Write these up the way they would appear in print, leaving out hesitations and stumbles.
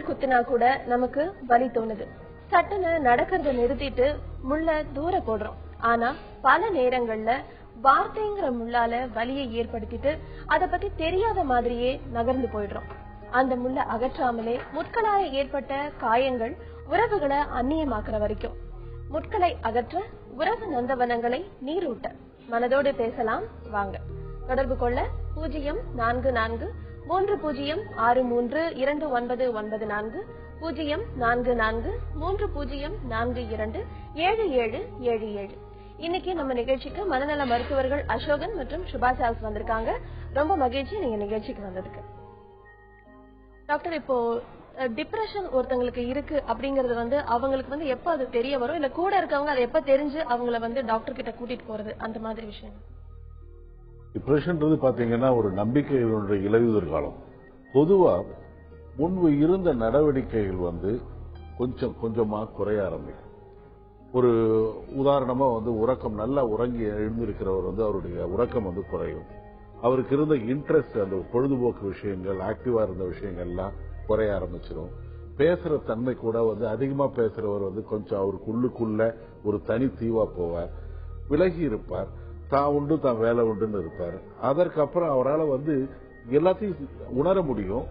முள் குத்தினா கூட நமக்கு வலி தோணுது. சட்டுன்னு நடக்கிறத நிறுத்திட்டு முள்ள தூர போடுறோம். ஆனா பல நேரங்கள்ல வார்த்தைங்கிற முள்ளால வலியை ஏற்படுத்திட்டு அத பத்தி தெரியாத மாதிரியே நகர்ந்து போயிடுறோம். அந்த முள்ள அகற்றாமலே முட்களால ஏற்பட்ட காயங்கள் உறவுகளை அந்நியமாக்குற வரைக்கும். முட்களை அகற்ற உறவு நந்தவனங்களை நீரூட்ட மனதோடு பேசலாம் வாங்க. தொடர்பு கொள்ள 0443063299 044304227777. இன்னைக்கு நம்ம நிகழ்ச்சிக்கு மனநல மருத்துவர்கள் அசோகன் மற்றும் சுபா சார்ஸ் வந்திருக்காங்க. ரொம்ப மகிழ்ச்சி நீங்க நிகழ்ச்சிக்கு வந்ததுக்கு. டாக்டர், இப்போ டிப்ரெஷன் ஒருத்தங்களுக்கு இருக்கு அப்படிங்கறது அவங்களுக்கு எப்ப அது தெரிய வரும், இல்ல கூட இருக்கவங்க அதை எப்ப தெரிஞ்சு அவங்கள டாக்டர் கிட்ட கூட்டிட்டு போறது, அந்த மாதிரி விஷயம்? டிப்ரெஷன்றது பாத்தீங்கன்னா ஒரு நம்பிக்கைகளுடைய இலையுதிர் காலம். பொதுவா முன்பு இருந்த நடவடிக்கைகள் கொஞ்சம் கொஞ்சமா குறைய ஆரம்பிக்கும். ஒரு உதாரணமா உறக்கம் நல்லா உறங்கி எழுந்திருக்கிறவர் அவருடைய உறக்கம் குறையும். அவருக்கு இருந்த இன்ட்ரெஸ்ட், அந்த பொழுதுபோக்கு விஷயங்கள், ஆக்டிவா இருந்த விஷயங்கள்லாம் குறைய ஆரம்பிச்சிடும். பேசுற தன்மை கூட அதிகமா பேசுறவர் கொஞ்சம் அவருக்கு உள்ளுக்குள்ள ஒரு தனி தீவா போவார், விலகி இருப்பார், தான் உண்டு தான் வேலை உண்டுன்னு இருப்பார். அதற்கப்புறம் அவரால் எல்லாத்தையும் உணர முடியும்,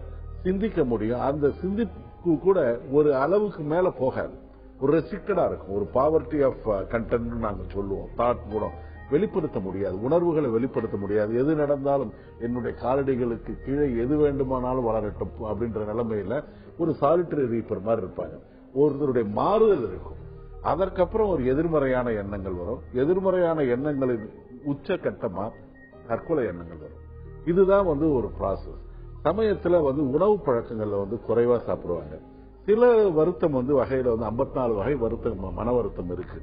சிந்திக்க முடியும். அந்த சிந்திப்பு கூட ஒரு அளவுக்கு மேல போகாது, ஒரு ரெஸ்ட்ரிக்டடா இருக்கும். ஒரு பாவர்ட்டி ஆஃப் கண்டென்ட் நாங்க சொல்லுவோம். தாட் கூட வெளிப்படுத்த முடியாது, உணர்வுகளை வெளிப்படுத்த முடியாது. எது நடந்தாலும் என்னுடைய காலடிகளுக்கு கீழே எது வேண்டுமானாலும் வளரட்டும் அப்படின்ற நிலைமையில ஒரு சாலிட்டரி ரீப்பர் மாதிரி இருப்பாங்க. ஒருத்தருடைய மாறுதல் இருக்கும். அதற்கப்புறம் ஒரு எதிர்மறையான எண்ணங்கள் வரும். எதிர்மறையான எண்ணங்களின் உச்சகட்டமா தற்கொலை எண்ணங்கள் வரும். இதுதான் ஒரு ப்ராசஸ். சமயத்துல உணவு பழக்கங்கள்ல குறைவா சாப்பிடுவாங்க. சில வருத்தம் வகையில 54 வகை வருத்தம், மன வருத்தம் இருக்கு.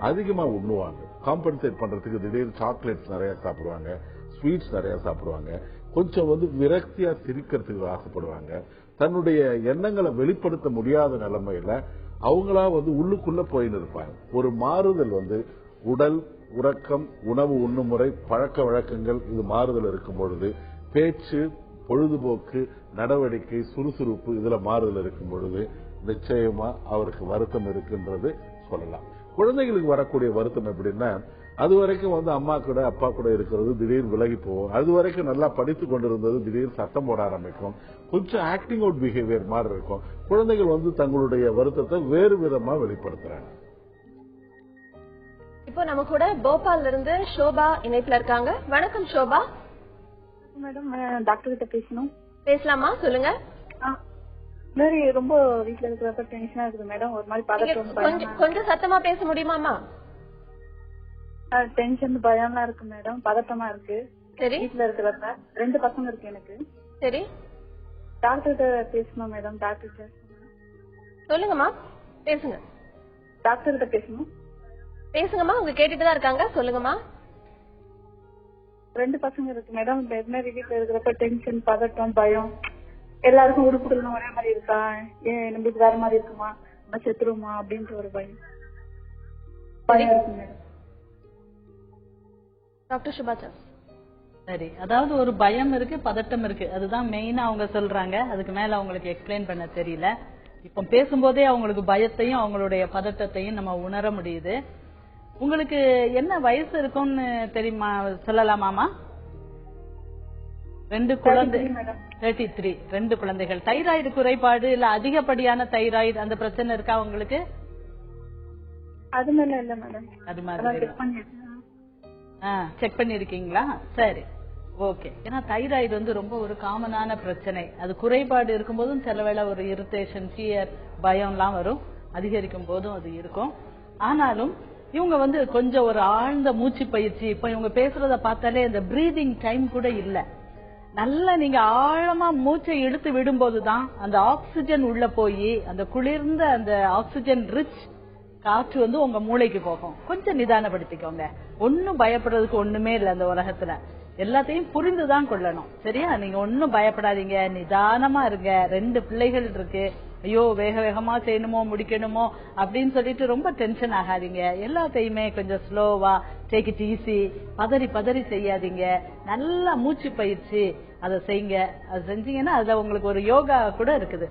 அதிகமா உண்ணுவாங்க. காம்பன்சேட் பண்றதுக்கு திடீர்னு சாக்லேட்ஸ் நிறைய சாப்பிடுவாங்க, ஸ்வீட்ஸ் நிறைய சாப்பிடுவாங்க. கொஞ்சம் விரக்தியா சிரிக்கிறதுக்கு ஆசைப்படுவாங்க. தன்னுடைய எண்ணங்களை வெளிப்படுத்த முடியாத நிலைமையில அவங்களா உள்ளுக்குள்ள போயின்னு இருப்பாங்க. ஒரு மாறுதல் உடல், உறக்கம், உணவு உண்ணுமுறை, பழக்க வழக்கங்கள், இது மாறுதல் இருக்கும் பொழுது பேச்சு, பொழுதுபோக்கு, நடவடிக்கை, சுறுசுறுப்பு, இதுல மாறுதல் இருக்கும் பொழுது நிச்சயமா அவருக்கு வருத்தம் இருக்குன்றது சொல்லலாம். குழந்தைகளுக்கு வரக்கூடிய வருத்தம் எப்படின்னா, அது வரைக்கும் அம்மா கூட அப்பா கூட இருக்கிறது திடீர் விலகி போகும். அது வரைக்கும் நல்லா படித்து கொண்டிருந்தது திடீர் சத்தம் போட ஆரம்பிக்கும். கொஞ்சம் ஆக்டிங் அவுட் பிஹேவியர் மாதிரி இருக்கும். குழந்தைகள் தங்களுடைய வருத்தத்தை வேறு விதமா வெளிப்படுத்துறாங்க. இப்போ நம்ம கூட போபால்ல இருந்து ஷோபா இணைப்புல இருக்காங்க. வணக்கம் ஷோபா. மேடம், டாக்டர் கிட்ட பேசணும். பேசலாமா? சொல்லுங்க. ரொம்ப வீட்டுல இருக்கிறப்ப டென்ஷனா இருக்குது மேடம். ஒரு மாதிரி பதட்டம். கொஞ்சம் சத்தமா பேச முடியுமாமா? டென்ஷன், பயம்லாம் இருக்கு மேடம். பதட்டமா இருக்கு. சரி. வீட்டுல இருக்கிறப்ப 2 பசங்க இருக்கு எனக்கு. சரி. டாக்டர் கிட்ட பேசணும் மேடம். டாக்டர் கிட்ட சொல்லுங்கம்மா, பேசுங்க. டாக்டர் கிட்ட பேசணும். பேசுங்கம்மா, அவங்க கேட்டுட்டுதான் இருக்காங்க. சொல்லுங்கம்மா. 2 பசங்க இருக்கு மேடம். வீட்டுல இருக்கிறப்ப டென்ஷன், பதட்டம், பயம். எல்லாருக்கும் உறுப்புகள் ஒரே மாதிரி இருக்கா, ஏன் நம்மளுக்கு வேற மாதிரி இருக்குமா, நம்ம செத்துருமா அப்படின்ற ஒரு பயம் இருக்கு மேடம். டாக்டர் சுபாச்சா. சரி, அதாவது ஒரு பயம் இருக்கு, பதட்டம் இருக்கு, அதுதான் மெயினா அவங்க சொல்றாங்க. அதுக்கு மேல அவங்களுக்கு எக்ஸ்பிளைன் பண்ண தெரியல. இப்ப பேசும்போதே அவங்களுக்கு பயத்தையும் அவங்களுடைய பதட்டத்தையும் நம்ம உணர முடியுது. உங்களுக்கு என்ன வயசு இருக்கும்னு தெரியுமா, சொல்லலாமாமா? 2 குழந்தை, 33, 2 குழந்தைகள். தைராய்டு குறைபாடு இல்ல அதிகப்படியான தைராய்டு அந்த பிரச்சனை இருக்கா உங்களுக்கு? அது மாதிரி இல்ல மேடம். அது மாதிரி செக் பண்ணிருக்கீங்களா? சரி, ஓகே. ஏன்னா தைராய்டு ரொம்ப ஒரு காமனான பிரச்சனை. அது குறைபாடு இருக்கும்போதும் சில வேளை ஒரு இரிட்டேஷன், ஃபியர், பயம்லாம் வரும். அதிகரிக்கும் போதும் அது இருக்கும். ஆனாலும் இவங்க கொஞ்சம் ஒரு ஆழ்ந்த மூச்சு பயிற்சி, இப்ப இவங்க பேசுறத பார்த்தாலே இந்த பிரீதிங் டைம் கூட இல்ல. நல்லா நீங்க ஆழமா மூச்சை இழுத்து விடும்போதுதான் அந்த ஆக்சிஜன் உள்ள போய் அந்த குளிர்ந்த அந்த ஆக்சிஜன் ரிச் காற்று உங்க மூளைக்கு போகும். கொஞ்சம் நிதானப்படுத்திக்கோங்க. ஒன்னும் பயப்படுறதுக்கு ஒண்ணுமே இல்ல அந்த உலகத்துல. எல்லாத்தையும் புரிந்துதான் கொள்ளணும். சரியா? நீங்க ஒன்னும் பயப்படாதீங்க, நிதானமா இருங்க. 2 பிள்ளைகள் இருக்கு, ஐயோ வேக வேகமா செய்யணுமோ முடிக்கணுமோ அப்படின்னு சொல்லிட்டு ரொம்ப டென்ஷன் ஆகாதீங்க. எல்லாத்தையுமே கொஞ்சம் ஸ்லோவா, டேக் இட் ஈஸி, பதறி பதறி செய்யாதீங்க. நல்லா மூச்சு பயிற்சி அதை செய்யுங்க. அது செஞ்சீங்கன்னா அதுல உங்களுக்கு ஒரு யோகா கூட இருக்குது.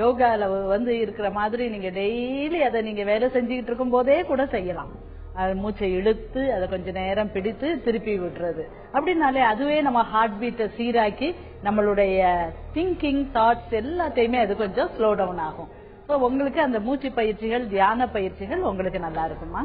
யோகால வந்து இருக்கிற மாதிரி நீங்க டெய்லி அதை நீங்க வேலை செஞ்சுக்கிட்டு இருக்கும் போதே கூட செய்யலாம். மூச்சை இழுத்து அதை கொஞ்ச நேரம் பிடித்து திருப்பி விட்டுறது அப்படின்னாலே அதுவே நம்ம ஹார்ட் பீட்டை சீராக்கி நம்மளுடைய திங்கிங் தாட்ஸ் எல்லாத்தையுமே அது கொஞ்சம் ஸ்லோ டவுன் ஆகும். ஸோ உங்களுக்கு அந்த மூச்சு பயிற்சிகள் தியான பயிற்சிகள் உங்களுக்கு நல்லா இருக்குமா?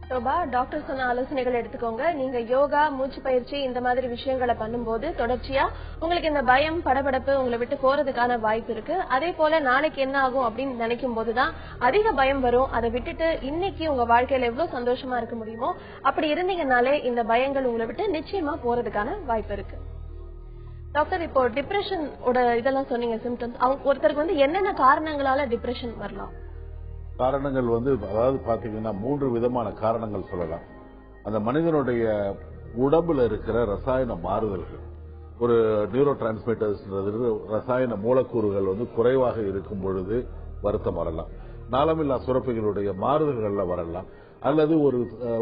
சோபா, டாக்டர் சொன்ன ஆலோசனைகள் எடுத்துக்கோங்க. நீங்க யோகா, மூச்சு பயிற்சி இந்த மாதிரி விஷயங்களை பண்ணும்போது தொடர்ச்சியா உங்களுக்கு இந்த பயம், படபடப்பு உங்களை விட்டு போறதுக்கான வாய்ப்பு இருக்கு. அதே போல நாளைக்கு என்ன ஆகும் அப்படின்னு நினைக்கும் போதுதான் அதிக பயம் வரும். அதை விட்டுட்டு இன்னைக்கு உங்க வாழ்க்கையில எவ்வளவு சந்தோஷமா இருக்க முடியுமோ அப்படி இருந்தீங்கனாலே இந்த பயங்கள் உங்களை விட்டு நிச்சயமா போறதுக்கான வாய்ப்பு இருக்கு. டாக்டர், இப்போ டிப்ரெஷன் இதெல்லாம் சொன்னீங்க சிம்டம்ஸ். ஒருத்தருக்கு வந்து என்னென்ன காரணங்களால டிப்ரெஷன் வரலாம்? காரணங்கள் வந்து அதாவது பாத்தீங்கன்னா 3 விதமான காரணங்கள் சொல்லலாம். அந்த மனிதனுடைய உடம்புல இருக்கிற ரசாயன மாறுதல்கள், ஒரு நியூரோ டிரான்ஸ்மிட்டர்ஸ் ரசாயன மூலக்கூறுகள் வந்து குறைவாக இருக்கும் பொழுது வருத்தம் வரலாம். நாளமில்லா சுரப்பிகளுடைய மாறுதல்கள்ல வரலாம். அல்லது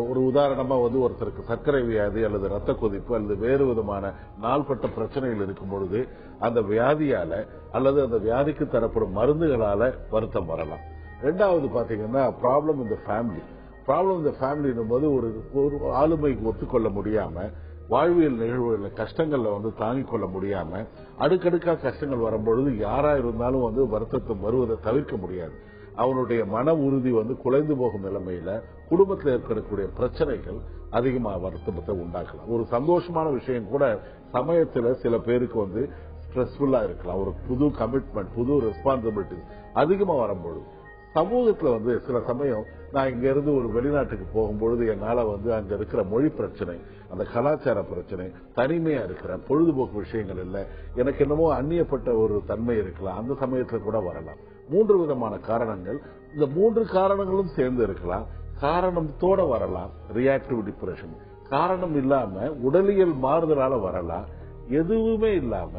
ஒரு உதாரணமா வந்து ஒருத்தருக்கு சர்க்கரை வியாதி அல்லது ரத்த கொதிப்பு அல்லது வேறு விதமான நாள்பட்ட பிரச்சனைகள் இருக்கும் பொழுது அந்த வியாதியால அல்லது அந்த வியாதிக்கு தரப்படும் மருந்துகளால வருத்தம் வரலாம். ரெண்டாவது பாத்தீங்கன்னா ப்ராப்ளம் இந்த ஃபேமிலி. ப்ராப்ளம் இந்த ஃபேமிலின் போது ஒரு ஆளுமைக்கு ஒத்துக்கொள்ள முடியாம, வாழ்வியல் நிகழ்வுகளில் கஷ்டங்கள்ல வந்து தாங்கிக் கொள்ள முடியாம அடுக்கடுக்கா கஷ்டங்கள் வரும்பொழுது யாரா இருந்தாலும் வந்து வருத்தத்தை வருவதை தவிர்க்க முடியாது. அவனுடைய மன உறுதி வந்து குலைந்து போகும் நிலைமையில குடும்பத்தில் ஏற்படக்கூடிய பிரச்சனைகள் அதிகமா வருத்தத்தை உண்டாக்கலாம். ஒரு சந்தோஷமான விஷயம் கூட சமயத்துல சில பேருக்கு வந்து ஸ்ட்ரெஸ்ஃபுல்லா இருக்கலாம். ஒரு புது கமிட்மெண்ட், புது ரெஸ்பான்சிபிலிட்டி அதிகமா வரும்பொழுது சமூகத்துல வந்து சில சமயம் நான் இங்க இருந்து ஒரு வெளிநாட்டுக்கு போகும்பொழுது என்னால வந்து அங்க இருக்கிற மொழி பிரச்சனை, அந்த கலாச்சார பிரச்சனை, தனிமையா இருக்கிற பொழுதுபோக்கு விஷயங்கள் இல்ல, எனக்கு என்னமோ அந்நியப்பட்ட ஒரு தன்மை இருக்கலாம். அந்த சமயத்துல கூட வரலாம். 3 விதமான காரணங்கள். இந்த 3 காரணங்களும் சேர்ந்து இருக்கலாம். காரணத்தோட வரலாம் ரியாக்டிவ் டிப்ரெஷன். காரணம் இல்லாம உடலியல் மாறுதலால வரலாம். எதுவுமே இல்லாம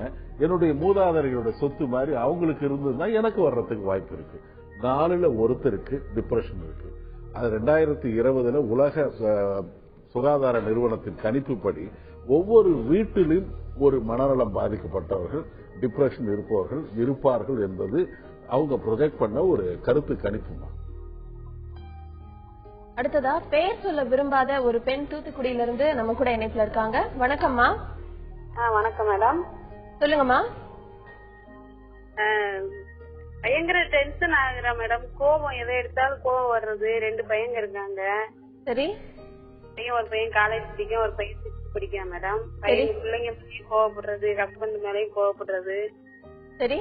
என்னுடைய மூதாதையர்களுடைய சொத்து மாதிரி அவங்களுக்கு இருந்ததுன்னா எனக்கு வர்றதுக்கு வாய்ப்பு இருக்கு. 4ல் ஒருத்தருக்கு டிப்ரெஷன் இருக்கு. அது 2020 உலக சுகாதார நிறுவனத்தின் கணிப்புப்படி ஒவ்வொரு வீட்டிலும் ஒரு மனநலம் பாதிக்கப்பட்டவர்கள், டிப்ரெஷன் இருப்பவர்கள் இருப்பார்கள் என்பது அவங்க ப்ரொஜெக்ட் பண்ண ஒரு கருத்து கணிப்புமா. அடுத்ததா பேர் சொல்ல விரும்பாத ஒரு பெண் தூத்துக்குடியிலிருந்து நம்ம கூட இணைப்புல இருக்காங்க. வணக்கம்மா. வணக்கம் மேடம். சொல்லுங்கம்மா. பயங்கர டென்ஷன் ஆகுறா மேடம். கோபம் எதை எடுத்தாலும் கோபம் வர்றது. 2 பையங்க இருக்காங்க. சரி. ஒரு பையன் காலேஜ் படிக்கும், ஒரு பையன் 6th படிக்கான் மேடம். பையன் பிள்ளைங்க மேலேயும் கோவப்படுறது, ஹஸ்பண்ட் மேலேயும் கோவப்படுறது. சரி.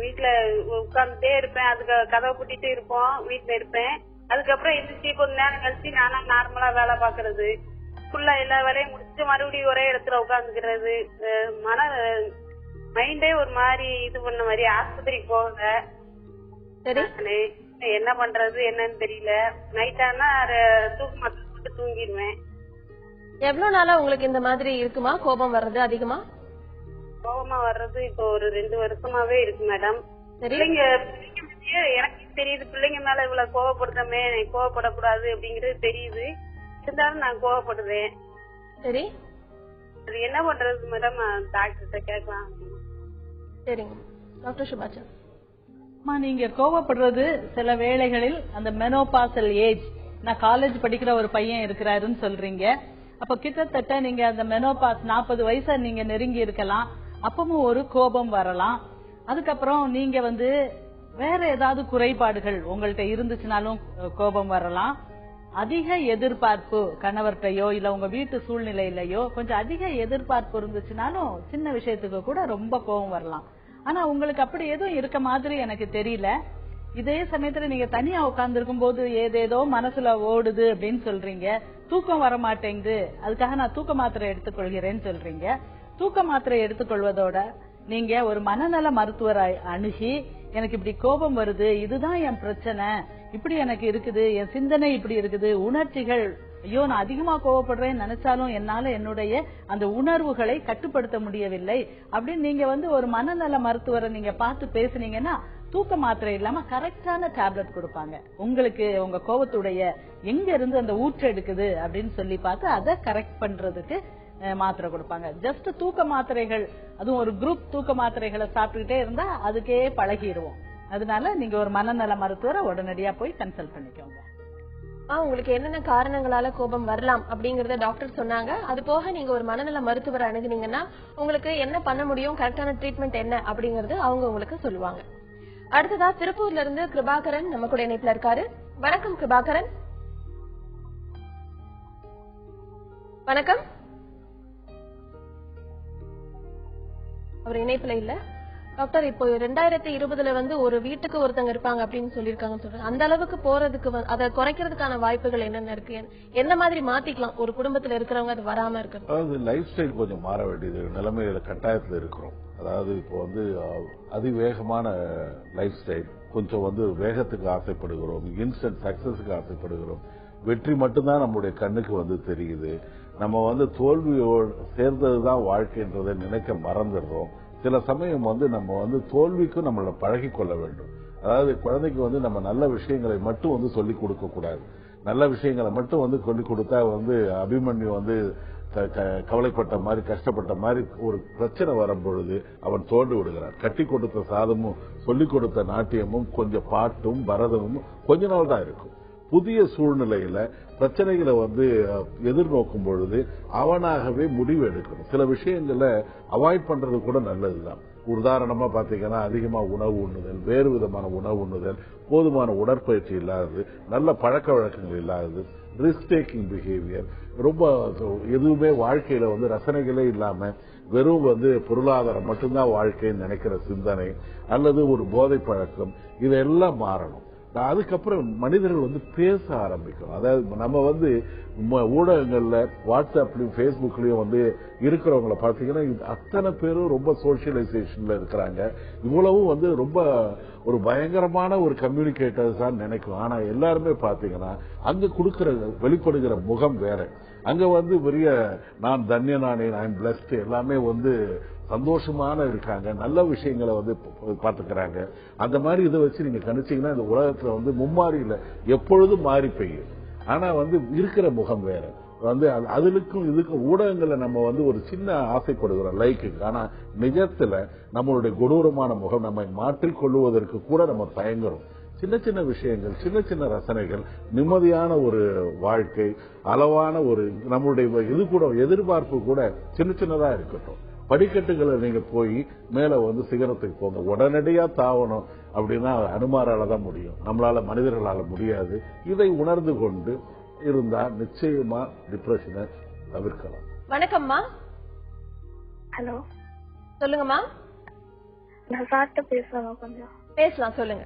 வீட்டுல உட்கார்ந்துட்டே இருப்பேன், அதுக்கு கதவை பூட்டிட்டு இருப்போம், வீட்டுல இருப்பேன். அதுக்கப்புறம் எந்திரிச்சு கொஞ்ச நேரம் கழிச்சு நானா நார்மலா வேலை பாக்குறது, ஃபுல்லா எல்லா வேலையும் முடிச்சுட்டு மறுபடியும் ஒரே இடத்துல உட்காந்துக்கிறது. மைண்டே ஒரு மாதிரி இது பண்ண மாதிரி. ஆஸ்பத்திரிக்கு போகல. என்ன பண்றது என்னன்னு தெரியல. நைட் ஆனா தூக்க மாத்திரை போட்டு தூங்கிடுவேன். எவ்வளவு நாளா உங்களுக்கு இந்த மாதிரி இருக்குமா கோபம் வர்றது? அதிகமா கோபமா வர்றது இப்போ ஒரு 2 வருஷமாவே இருக்கு மேடம். பிள்ளைங்க எனக்கு தெரியுது, பிள்ளைங்க மேல இவ்வளவு கோவப்படுறமே, கோவப்படக்கூடாது அப்படிங்கறது தெரியுது. இருந்தாலும் நான் கோவப்படுவேன். சரி. அது என்ன பண்றது மேடம்? டாக்டர்கிட்ட கேட்கலாம். சரிங்க டாக்டர் சுபாச்சா. நீங்க கோவப்படுறது சில வேளைகளில் அந்த மெனோபாசல் ஏஜ், நான் காலேஜ் படிக்கிற ஒரு பையன் இருக்கிறாருன்னு சொல்றீங்க. அப்ப கிட்டத்தட்ட நீங்க அந்த மெனோபாஸ் 40 வயசை நீங்க நெருங்கி இருக்கலாம். அப்பவும் ஒரு கோபம் வரலாம். அதுக்கப்புறம் நீங்க வந்து வேற ஏதாவது குறைபாடுகள் உங்கள்கிட்ட இருந்துச்சுனாலும் கோபம் வரலாம். அதிக எதிர்பார்ப்பு கணவர்கிட்டயோ இல்ல உங்க வீட்டு சூழ்நிலையிலயோ கொஞ்சம் அதிக எதிர்பார்ப்பு இருந்துச்சுனாலும் சின்ன விஷயத்துக்கு கூட ரொம்ப கோபம் வரலாம். ஆனா உங்களுக்கு அப்படி எதுவும் இருக்க மாதிரி எனக்கு தெரியல. இதே சமயத்துல நீங்க தனியா உட்கார்ந்து இருக்கும் போது ஏதேதோ மனசுல ஓடுது அப்படின்னு சொல்றீங்க. தூக்கம் வர மாட்டேங்குது, அதுக்காக நான் தூக்க மாத்திரை எடுத்துக்கொள்கிறேன்னு சொல்றீங்க. தூக்க மாத்திரை எடுத்துக்கொள்வதோட நீங்க ஒரு மனநல மருத்துவரை அணுகி எனக்கு இப்படி கோபம் வருது, இதுதான் என் பிரச்சனை, இப்படி எனக்கு இருக்குது, என் சிந்தனை இப்படி இருக்குது, உணர்ச்சிகள், ஐயோ நான் அதிகமா கோவப்படுறேன்னு நினைச்சாலும் என்னால என்னுடைய அந்த உணர்வுகளை கட்டுப்படுத்த முடியவில்லை அப்படின்னு நீங்க வந்து ஒரு மனநல மருத்துவரை நீங்க பார்த்து பேசுனீங்கன்னா தூக்க மாத்திரை இல்லாம கரெக்டான டேப்லெட் கொடுப்பாங்க. உங்களுக்கு உங்க கோபத்துடைய எங்க இருந்து அந்த ஊற்று எடுக்குது அப்படின்னு சொல்லி பார்த்து அதை கரெக்ட் பண்றதுக்கு மாத்திரை கொடுப்பாங்க. ஜஸ்ட் தூக்க மாத்திரைகள், அதுவும் ஒரு குரூப் தூக்க மாத்திரைகளை சாப்பிட்டுக்கிட்டே இருந்தா அதுக்கே பழகிடுவோம். அதனால நீங்க ஒரு மனநல மருத்துவரை உடனடியா போய் கன்சல்ட் பண்ணிக்கோங்க. உங்களுக்கு என்னென்ன காரணங்களால கோபம் வரலாம் அப்படிங்கறத டாக்டர் சொன்னாங்க. அது போக நீங்க ஒரு மனநல மருத்துவரை அணுகுனீங்கன்னா உங்களுக்கு என்ன பண்ண முடியும், கரெக்டான ட்ரீட்மெண்ட் என்ன அப்படிங்கறது அவங்க உங்களுக்கு சொல்லுவாங்க. அடுத்ததா திருப்பூர்ல இருந்து கிருபாகரன் நம்ம கூட இணைப்புல இருக்காரு. வணக்கம் கிருபாகரன். வணக்கம். அவர் இணைப்புல இல்ல. டாக்டர், இப்போ 2020 ஒரு வீட்டுக்கு ஒருத்தங்க இருப்பாங்க அப்படின்னு சொல்லிருக்காங்க. அந்த அளவுக்கு போறதுக்கு அதை குறைக்கிறதுக்கான வாய்ப்புகள் என்னென்ன இருக்கு, எந்த மாதிரி மாத்திக்கலாம் ஒரு குடும்பத்துல இருக்கிறவங்க அது வராம இருக்கிறது? அதாவது லைஃப் ஸ்டைல் கொஞ்சம் மாற வேண்டியது நிலைமையில கட்டாயத்துல இருக்கிறோம். அதாவது இப்போ அதிவேகமான லைஃப் ஸ்டைல், கொஞ்சம் வேகத்துக்கு ஆசைப்படுகிறோம், இன்ஸ்டன்ட் சக்சஸுக்கு ஆசைப்படுகிறோம். வெற்றி மட்டும்தான் நம்மளுடைய கண்ணுக்கு தெரியுது. நம்ம தோல்வியோடு சேர்ந்ததுதான் வாழ்க்கைன்றதை நினைக்க மறந்துடுறோம். சில சமயம் நம்ம தோல்விக்கும் நம்மள பழகி கொள்ள வேண்டும். அதாவது குழந்தைக்கு நம்ம நல்ல விஷயங்களை மட்டும் சொல்லிக் கொடுக்க கூடாது. நல்ல விஷயங்களை மட்டும் சொல்லிக் கொடுத்தா அபிமன்யு கவலைப்பட்ட மாதிரி கஷ்டப்பட்ட மாதிரி ஒரு பிரச்சனை வரும் பொழுது அவன் தோண்டு விடுகிறான். கட்டி கொடுத்த சாதமும் சொல்லிக் கொடுத்த நாட்டியமும் கொஞ்சம் பாட்டும் பரதமும் கொஞ்ச நாள் தான் இருக்கும். புதிய சூழ்நிலையில பிரச்சனைகளை எதிர்நோக்கும் பொழுது அவனாகவே முடிவு எடுக்கணும். சில விஷயங்களை அவாய்ட் பண்றது கூட நல்லதுதான். உதாரணமா பாத்தீங்கன்னா, அதிகமா உணவு உண்ணுதல், வேறு விதமான உணவு உண்ணுதல், போதுமான உடற்பயிற்சி இல்லாதது, நல்ல பழக்க வழக்கங்கள் இல்லாதது, ரிஸ்க் டேக்கிங் பிஹேவியர், ரொம்ப எதுவுமே வாழ்க்கையில ரசனைகளே இல்லாம வெறும் பொருளாதாரம் மட்டும்தான் வாழ்க்கைன்னு நினைக்கிற சிந்தனை அல்லது ஒரு போதை பழக்கம், இதெல்லாம் மாறணும். அதுக்கப்புறம் மனிதர்கள் பேச ஆரம்பிக்கணும். அதாவது நம்ம ஊடகங்கள்ல வாட்ஸ்அப்லயும் பேஸ்புக்லயும் இருக்கிறவங்கள பாத்தீங்கன்னா அத்தனை பேரும் ரொம்ப சோசியலைசேஷன்ல இருக்கிறாங்க. இவ்வளவும் ரொம்ப ஒரு பயங்கரமான ஒரு கம்யூனிகேட்டர்ஸ் தான் நினைக்கும். ஆனா எல்லாருமே பாத்தீங்கன்னா அங்க கொடுக்கிற வெளிப்படுகிற முகம் வேற. அங்க பெரிய நான் தன்யனானேன், ஐ எம் பிளஸ்ட், எல்லாமே சந்தோஷமான இருக்காங்க, நல்ல விஷயங்களை பாத்துக்கிறாங்க. அந்த மாதிரி இதை வச்சு நீங்க கணிச்சீங்கன்னா இந்த உலகத்துல மும்மாறியில எப்பொழுதும் மாறி பெய்யும். ஆனா இருக்கிற முகம் வேற. அதுக்கும் இதுக்கும் ஊடகங்கள்ல நம்ம ஒரு சின்ன ஆசைப்படுகிறோம் லைக்கு. ஆனா நிஜத்துல நம்மளுடைய கொடூரமான முகம் நம்மை மாற்றிக்கொள்வதற்கு கூட நம்ம தயங்குறோம். சின்ன சின்ன விஷயங்கள், சின்ன சின்ன ரசனைகள், நிம்மதியான ஒரு வாழ்க்கை, அளவான ஒரு நம்மளுடைய இது கூட எதிர்பார்ப்பு கூட சின்ன சின்னதா இருக்கட்டும். படிக்கட்டுகளை நீங்க போய் மேல சிகரத்துக்கு போங்க. உடனடியா தாவணும் அப்படின்னா அனுமாரால தான் முடியும், நம்மளால மனிதர்களால முடியாது. இதை உணர்ந்து கொண்டு இருந்தா நிச்சயமா டிப்ரெஷனை தவிர்க்கலாம். வணக்கம்மா. ஹலோ, சொல்லுங்கம்மா. நான் சார்ட்ட பேசலாம், கொஞ்சம் பேசலாம், சொல்லுங்க.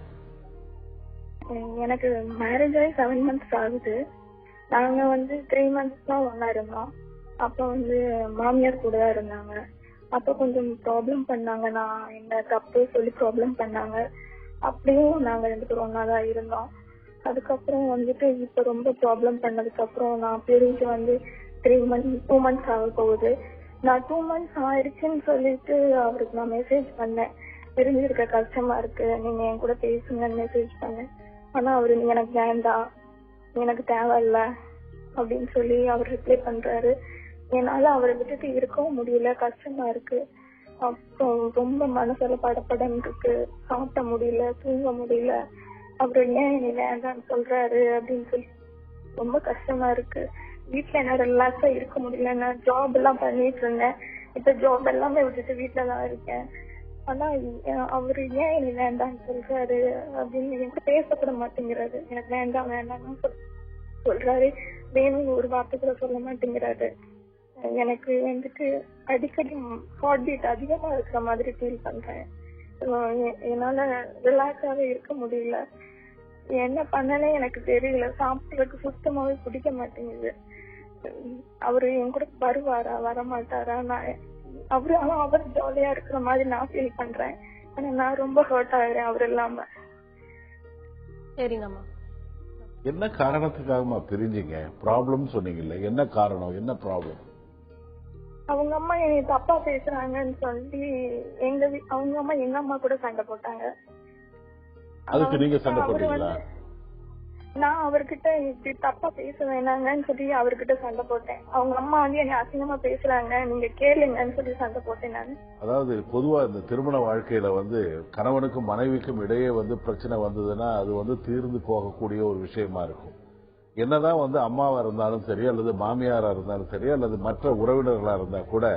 எனக்கு மேரேஜ் ஆகி 7 months ஆகுது. நாங்க 3 months தான் ஒன்னா இருந்தோம். அப்ப மாமியார் கூட தான் இருந்தாங்க. அப்ப கொஞ்சம் ப்ராப்ளம் பண்ணாங்க, நான் என்ன தப்பு சொல்லி ப்ராப்ளம் பண்ணாங்க. அப்படியும் நாங்க 2 பேரும் ஒன்னாதான் இருந்தோம். அதுக்கப்புறம் இப்ப ரொம்ப ப்ராப்ளம் பண்ணதுக்கு அப்புறம் நான் பிரிஞ்சு 2 months ஆக போகுது. நான் 2 months ஆயிடுச்சுன்னு சொல்லிட்டு அவருக்கு நான் மெசேஜ் பண்ணேன், பிரிஞ்சிருக்க கஷ்டமா இருக்கு, நீங்க என் கூட பேசுங்கன்னு மெசேஜ் பண்ணேன். ஆனா அவரு எனக்கு வேண்டாம், எனக்கு தேவையில்ல அப்படின்னு சொல்லி அவர் ரிப்ளை பண்றாரு. என்னால அவரை விட்டுட்டு இருக்கவும் முடியல, கஷ்டமா இருக்கு. அப்புறம் ரொம்ப மனசுல படப்படன்னு இருக்கு, சாப்பிட முடியல, தூங்க முடியல. அவரு ஏன் நீ வேண்டான்னு சொல்றாரு அப்படின்னு சொல்லி ரொம்ப கஷ்டமா இருக்கு. வீட்டுல என்ன ரிலாக்ஸா இருக்க முடியல. நான் ஜாப் எல்லாம் பண்ணிட்டு இருந்தேன், இப்ப ஜாப் எல்லாமே விட்டுட்டு வீட்டுலதான் இருக்கேன். ஆனா அவரு ஏன் நீ வேண்டான்னு சொல்றாரு அப்படின்னு எனக்கு பேசக்கூட மாட்டேங்கிறாரு. எனக்கு வேண்டாம் வேண்டாம்னு சொல்றாரு, வேணும் ஒரு வார்த்தை கூட சொல்ல மாட்டேங்கிறாரு. எனக்கு அடிக்கடி ஹார்ட் பீட் அதிகமா இருக்கிற மாதிரி ஃபீல் பண்றேன். என்னால ரிலாக்ஸாவே இருக்க முடியல. என்ன பண்ணனே எனக்கு தெரியல. சாப்பிட்றதுக்கு சுத்தமாவே பிடிக்க மாட்டேங்குது. அவரு என் கூட வருவாரா வரமாட்டாரா, அவர் ஜாலியா இருக்கிற மாதிரி நான் ஃபீல் பண்றேன். ஆனா நான் ரொம்ப ஹர்ட் ஆகுறேன் அவர் இல்லாம. சரிங்கம்மா. என்ன காரணத்துக்காகமா பிரிஞ்சீங்க? ப்ராப்ளம் சொன்னீங்கல்ல, என்ன காரணம், என்ன ப்ராப்ளம்? அவங்க அம்மா என்னை தப்பா பேசுறாங்கன்னு சொல்லி அவங்க அம்மா எங்க அம்மா கூட சண்டை போட்டாங்க. அதுக்கு நீங்க சண்டை போட்டீங்களா? நான் அவர்கிட்ட இப்படி தப்பா பேச வேணாங்கன்னு சொல்லி அவர்கிட்ட சண்டை போட்டேன். அவங்க அம்மா வந்து என்னை அசிங்கமா பேசுறாங்க, நீங்க கேளுங்கன்னு சொல்லி சண்டை போட்டேன் நான். அதாவது பொதுவா இந்த திருமண வாழ்க்கையில வந்து கணவனுக்கும் மனைவிக்கும் இடையே வந்து பிரச்சனை வந்ததுன்னா அது வந்து தீர்ந்து போகக்கூடிய ஒரு விஷயமா இருக்கும். என்னதான் வந்து அம்மாவா இருந்தாலும் சரி, அல்லது மாமியாரா இருந்தாலும் சரி, அல்லது மற்ற உறவினர்களா இருந்தா கூட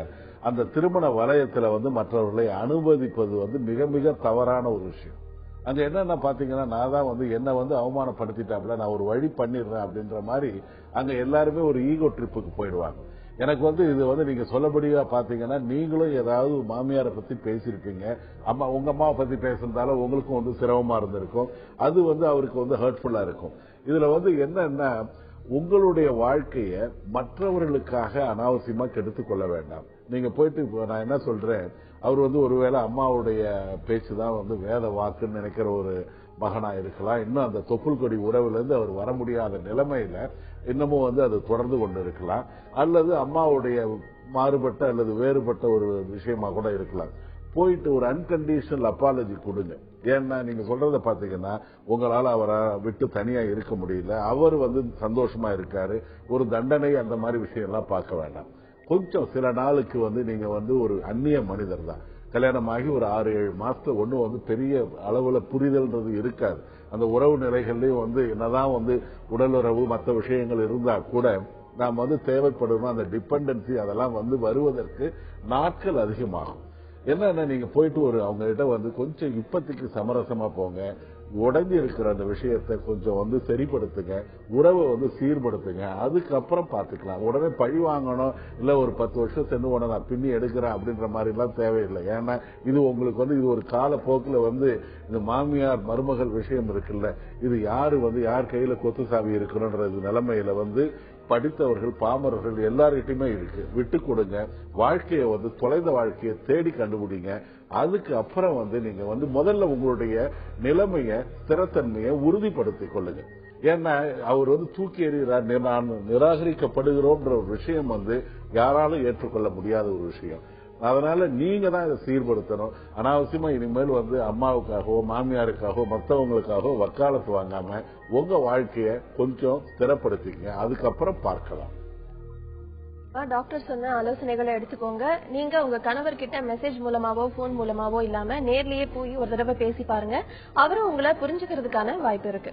அந்த திருமண வலயத்துல வந்து மற்றவர்களை அனுமதிப்பது வந்து மிக மிக தவறான ஒரு விஷயம். அங்க என்னன்னா பாத்தீங்கன்னா, நான் தான் வந்து என்ன வந்து அவமானப்படுத்திட்டாப்ல, நான் ஒரு வழி பண்ணிடுறேன் அப்படின்ற மாதிரி அங்க எல்லாருமே ஒரு ஈகோ ட்ரிப்புக்கு போயிடுவாங்க. எனக்கு வந்து இது வந்து நீங்க சொல்லபடியா பாத்தீங்கன்னா, நீங்களும் ஏதாவது மாமியாரை பத்தி பேசியிருப்பீங்க, அம்மா உங்க அம்மாவை பத்தி பேசியிருந்தாலும் உங்களுக்கும் வந்து சிரமமா இருந்திருக்கும். அது வந்து அவருக்கு வந்து ஹர்ட்ஃபுல்லா இருக்கும். இதுல வந்து என்னன்னா, உங்களுடைய வாழ்க்கைய மற்றவர்களுக்காக அனாவசியமா கெடுத்துக் கொள்ள வேண்டாம். நீங்க போயிட்டு நான் என்ன சொல்றேன், அவர் வந்து ஒருவேளை அம்மாவுடைய பேச்சுதான் வந்து வேத வாக்குன்னு நினைக்கிற ஒரு மகனா இருக்கலாம். இன்னும் அந்த தொப்புள் கொடி உறவுல இருந்து அவர் வர முடியாத நிலைமையில இன்னமும் வந்து அது தொடர்ந்து கொண்டு இருக்கலாம். அல்லது அம்மாவுடைய மாறுபட்ட அல்லது வேறுபட்ட ஒரு விஷயமா கூட இருக்கலாம். போயிட்டு ஒரு அன்கண்டிஷனல் அப்பாலஜி கொடுங்க. ஏன்னா நீங்க சொல்றத பாத்தீங்கன்னா, உங்களால அவரை விட்டு தனியா இருக்க முடியல, அவர் வந்து சந்தோஷமா இருக்காரு, ஒரு தண்டனை அந்த மாதிரி விஷயம் எல்லாம் பார்க்க வேண்டாம். கொஞ்சம் சில நாளுக்கு வந்து நீங்க வந்து ஒரு அந்நிய மனிதர் தான். கல்யாணமாகி ஒரு 6-7 மாசத்துல ஒன்னும் வந்து பெரிய அளவுல புரிதல்ன்றது இருக்காது. அந்த உறவு நிலைகள்லயும் வந்து என்னதான் வந்து உடலுறவு மற்ற விஷயங்கள் இருந்தா கூட நாம் வந்து தேவைப்படும் அந்த டிபெண்டன்சி அதெல்லாம் வந்து வருவதற்கு நாட்கள் அதிகமாகும். என்னன்னா நீங்க போயிட்டு ஒரு அவங்க கிட்ட வந்து கொஞ்சம் இப்பத்திக்கு சமரசமா போங்க, உடைஞ்சு இருக்கிற அந்த விஷயத்தை கொஞ்சம் வந்து சரிப்படுத்துங்க, உறவை வந்து சீர்படுத்துங்க. அதுக்கப்புறம் பாத்துக்கலாம். உடனே பழி வாங்கணும், இல்ல ஒரு 10 வருஷம் சென்று உடனே நான் பின்னி எடுக்கிறேன் அப்படின்ற மாதிரி எல்லாம் தேவையில்லை. ஏன்னா இது உங்களுக்கு வந்து இது ஒரு காலப்போக்குல வந்து இந்த மாமியார் மருமகள் விஷயம் இருக்குல்ல, இது யாரு வந்து யார் கையில கொத்து சாவி இருக்கணும்ன்றது நிலைமையில வந்து படித்தவர்கள் பாமரர்கள் எல்லார்கிட்டயுமே இருக்கு. விட்டு கொடுங்க. வாழ்க்கையை வந்து தொலைந்த வாழ்க்கையை தேடி கண்டுபிடிங்க. அதுக்கு அப்புறம் வந்து நீங்க வந்து முதல்ல உங்களுடைய நிலைமைய ஸ்திரத்தன்மையை உறுதிப்படுத்திக் கொள்ளுங்க. ஏன்னா அவர் வந்து தூக்கி எறிகிறார், நான் நிராகரிக்கப்படுகிறோம்ன்ற ஒரு விஷயம் வந்து யாராலும் ஏற்றுக்கொள்ள முடியாத ஒரு விஷயம். அதனால நீங்க தான் இதை சீர்படுத்தணும். அனாவசியமா இனிமேல் வந்து அம்மாவுக்காகவோ மாமியாருக்காகவோ மற்றவங்களுக்காகவோ வக்காலத்து வாங்காம உங்க வாழ்க்கைய கொஞ்சம் ஸ்திரப்படுத்திங்க. அதுக்கப்புறம் பார்க்கலாம். டாக்டர் சொன்ன ஆலோசனைகளை எடுத்துக்கோங்க. நீங்க உங்க கணவர்கிட்ட மெசேஜ் மூலமாவோ போன் மூலமாவோ இல்லாம நேர்லயே போய் ஒரு தடவை பேசி பாருங்க. அவரும் உங்களை புரிஞ்சுக்கிறதுக்கான வாய்ப்பு இருக்கு.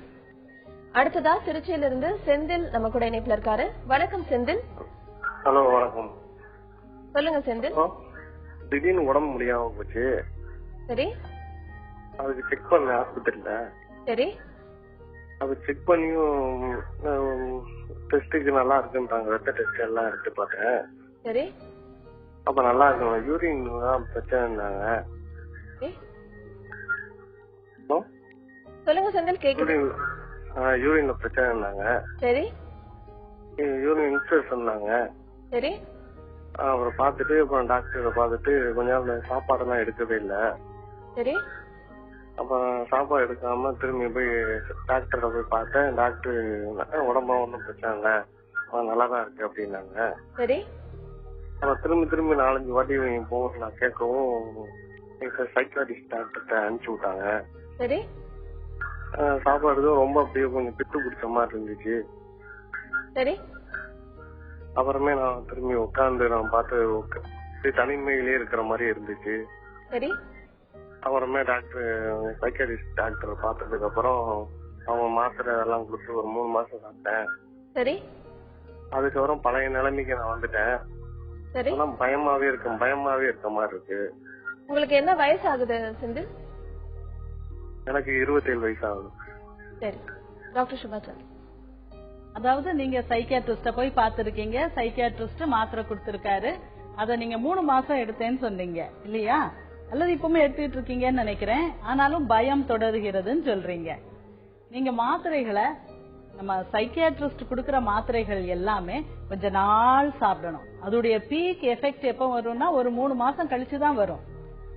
அடுத்ததா திருச்சியில இருந்து செந்தில் நம்ம கூட இணைப்புல இருக்காரு. வணக்கம் செந்தில். ஹலோ, வணக்கம். சொல்லுங்க செந்தில். திடீர்னு உடம்பு முடியாம போச்சு. சரி. அதுக்கு செக் பண்ண ஆஸ்பத்திரியில. சரி. அது செக் பண்ணியும் டெஸ்டுக்கு நல்லா இருக்குன்றாங்க. ரத்த டெஸ்ட் எல்லாம் எடுத்து பார்த்தேன். சரி. அப்ப நல்லா இருக்கு. யூரின் தான் பிரச்சனைனாங்க. சொல்லுங்க செந்தில், கேக்குது. யூரின்ல பிரச்சனைனாங்க. சரி. யூரின் இன்ஃபெக்ஷன்னாங்க. சரி. அவரை பார்த்துட்டு அப்புறம் டாக்டரை பார்த்துட்டு கொஞ்ச நாள் சாப்பாடெல்லாம் எடுக்கவே இல்லை. சரி. அப்ப சாப்பாடு எடுக்காம திரும்பி போய் டாக்டரை போய் பார்த்தேன். டாக்டர் உடம்பா ஒன்றும் பிரச்சனை இல்லை, நல்லாதான் இருக்கு அப்படின்னாங்க. சரி. அப்புறம் திரும்பி 4-5 வாட்டி போக நான் கேட்கவும் சைக்காட்டிஸ்ட் டாக்டர்கிட்ட அனுப்பிச்சு விட்டாங்க. சரி. சாப்பாடு ரொம்ப அப்படியே கொஞ்சம் பித்து பிடிச்ச மாதிரி இருந்துச்சு. சரி. அப்புறமே நான் திரும்பி உட்காந்து நான் பார்த்து தனிமையிலே இருக்கிற மாதிரி இருந்துச்சு. சரி. அப்புறமே டாக்டர் சைக்காட்டிஸ்ட் டாக்டர் பார்த்ததுக்கு அப்புறம் அவங்க மாத்திரை எல்லாம் கொடுத்து ஒரு 3 மாசம் சாப்பிட்டேன். சரி. அதுக்கப்புறம் பழைய நிலைமைக்கு நான் வந்துட்டேன். சரி. ஆனா பயமாவே இருக்க மாதிரி இருக்கு. உங்களுக்கு என்ன வயசு ஆகுது செந்தில்? எனக்கு 27 வயசு ஆகுது. சரி. டாக்டர் சுபாச்சந்த். அதாவது நீங்க சைக்கியாட்ரிஸ்ட போய் பாத்துருக்கீங்க, சைக்கியாட்ரிஸ்ட் மாத்திரை கொடுத்திருக்காரு, அத நீங்க 3 மாசம் எடுத்தேன்னு சொன்னீங்க இல்லையா? அல்லது இப்பவுமே எடுத்துட்டு இருக்கீங்கன்னு நினைக்கிறேன். ஆனாலும் பயம் தொடர்கிறதுன்னு சொல்றீங்க. நீங்க மாத்திரைகளை நம்ம சைக்கியாட்ரிஸ்ட் கொடுக்கிற மாத்திரைகள் எல்லாமே கொஞ்ச நாள் சாப்பிடணும். அதோடைய பீக் எஃபெக்ட் எப்ப வரும்னா ஒரு 3 மாசம் கழிச்சுதான் வரும்.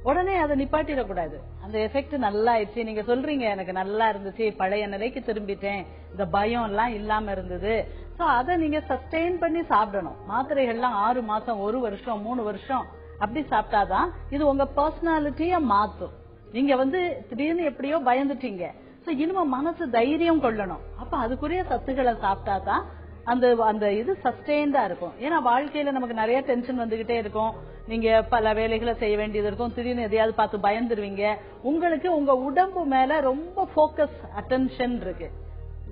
உடனே அதை நிப்பாட்டிடக்கூடாது. அந்த எஃபெக்ட் நல்லா ஆயிடுச்சு, நீங்க சொல்றீங்க எனக்கு நல்லா இருந்துச்சு, பழைய நிலைக்கு திரும்பிட்டேன், இந்த பயம் எல்லாம் இல்லாம இருந்தது. சோ அதை நீங்க சஸ்டெயின் பண்ணி சாப்பிடணும். மாத்திரைகள்லாம் 6 மாசம் 1 வருஷம் 3 வருஷம் அப்படி சாப்பிட்டாதான் இது உங்க பர்சனாலிட்டிய மாத்தும். நீங்க வந்து திடீர்னு எப்படியோ பயந்துட்டீங்க, இனிமே மனசு தைரியம் கொள்ளணும். அப்ப அதுக்குரிய சத்துக்களை சாப்பிட்டா தான் அந்த இது சஸ்டெயின்டா இருக்கும். ஏன்னா வாழ்க்கையில நமக்கு நிறைய டென்ஷன் வந்துகிட்டே இருக்கும். நீங்க பல வேலைகளை செய்ய வேண்டியது இருக்கும். திடீர்னு எதையாவது பார்த்து பயந்துருவீங்க. உங்களுக்கு உங்க உடம்பு மேல ரொம்ப போக்கஸ் அட்டென்ஷன் இருக்கு.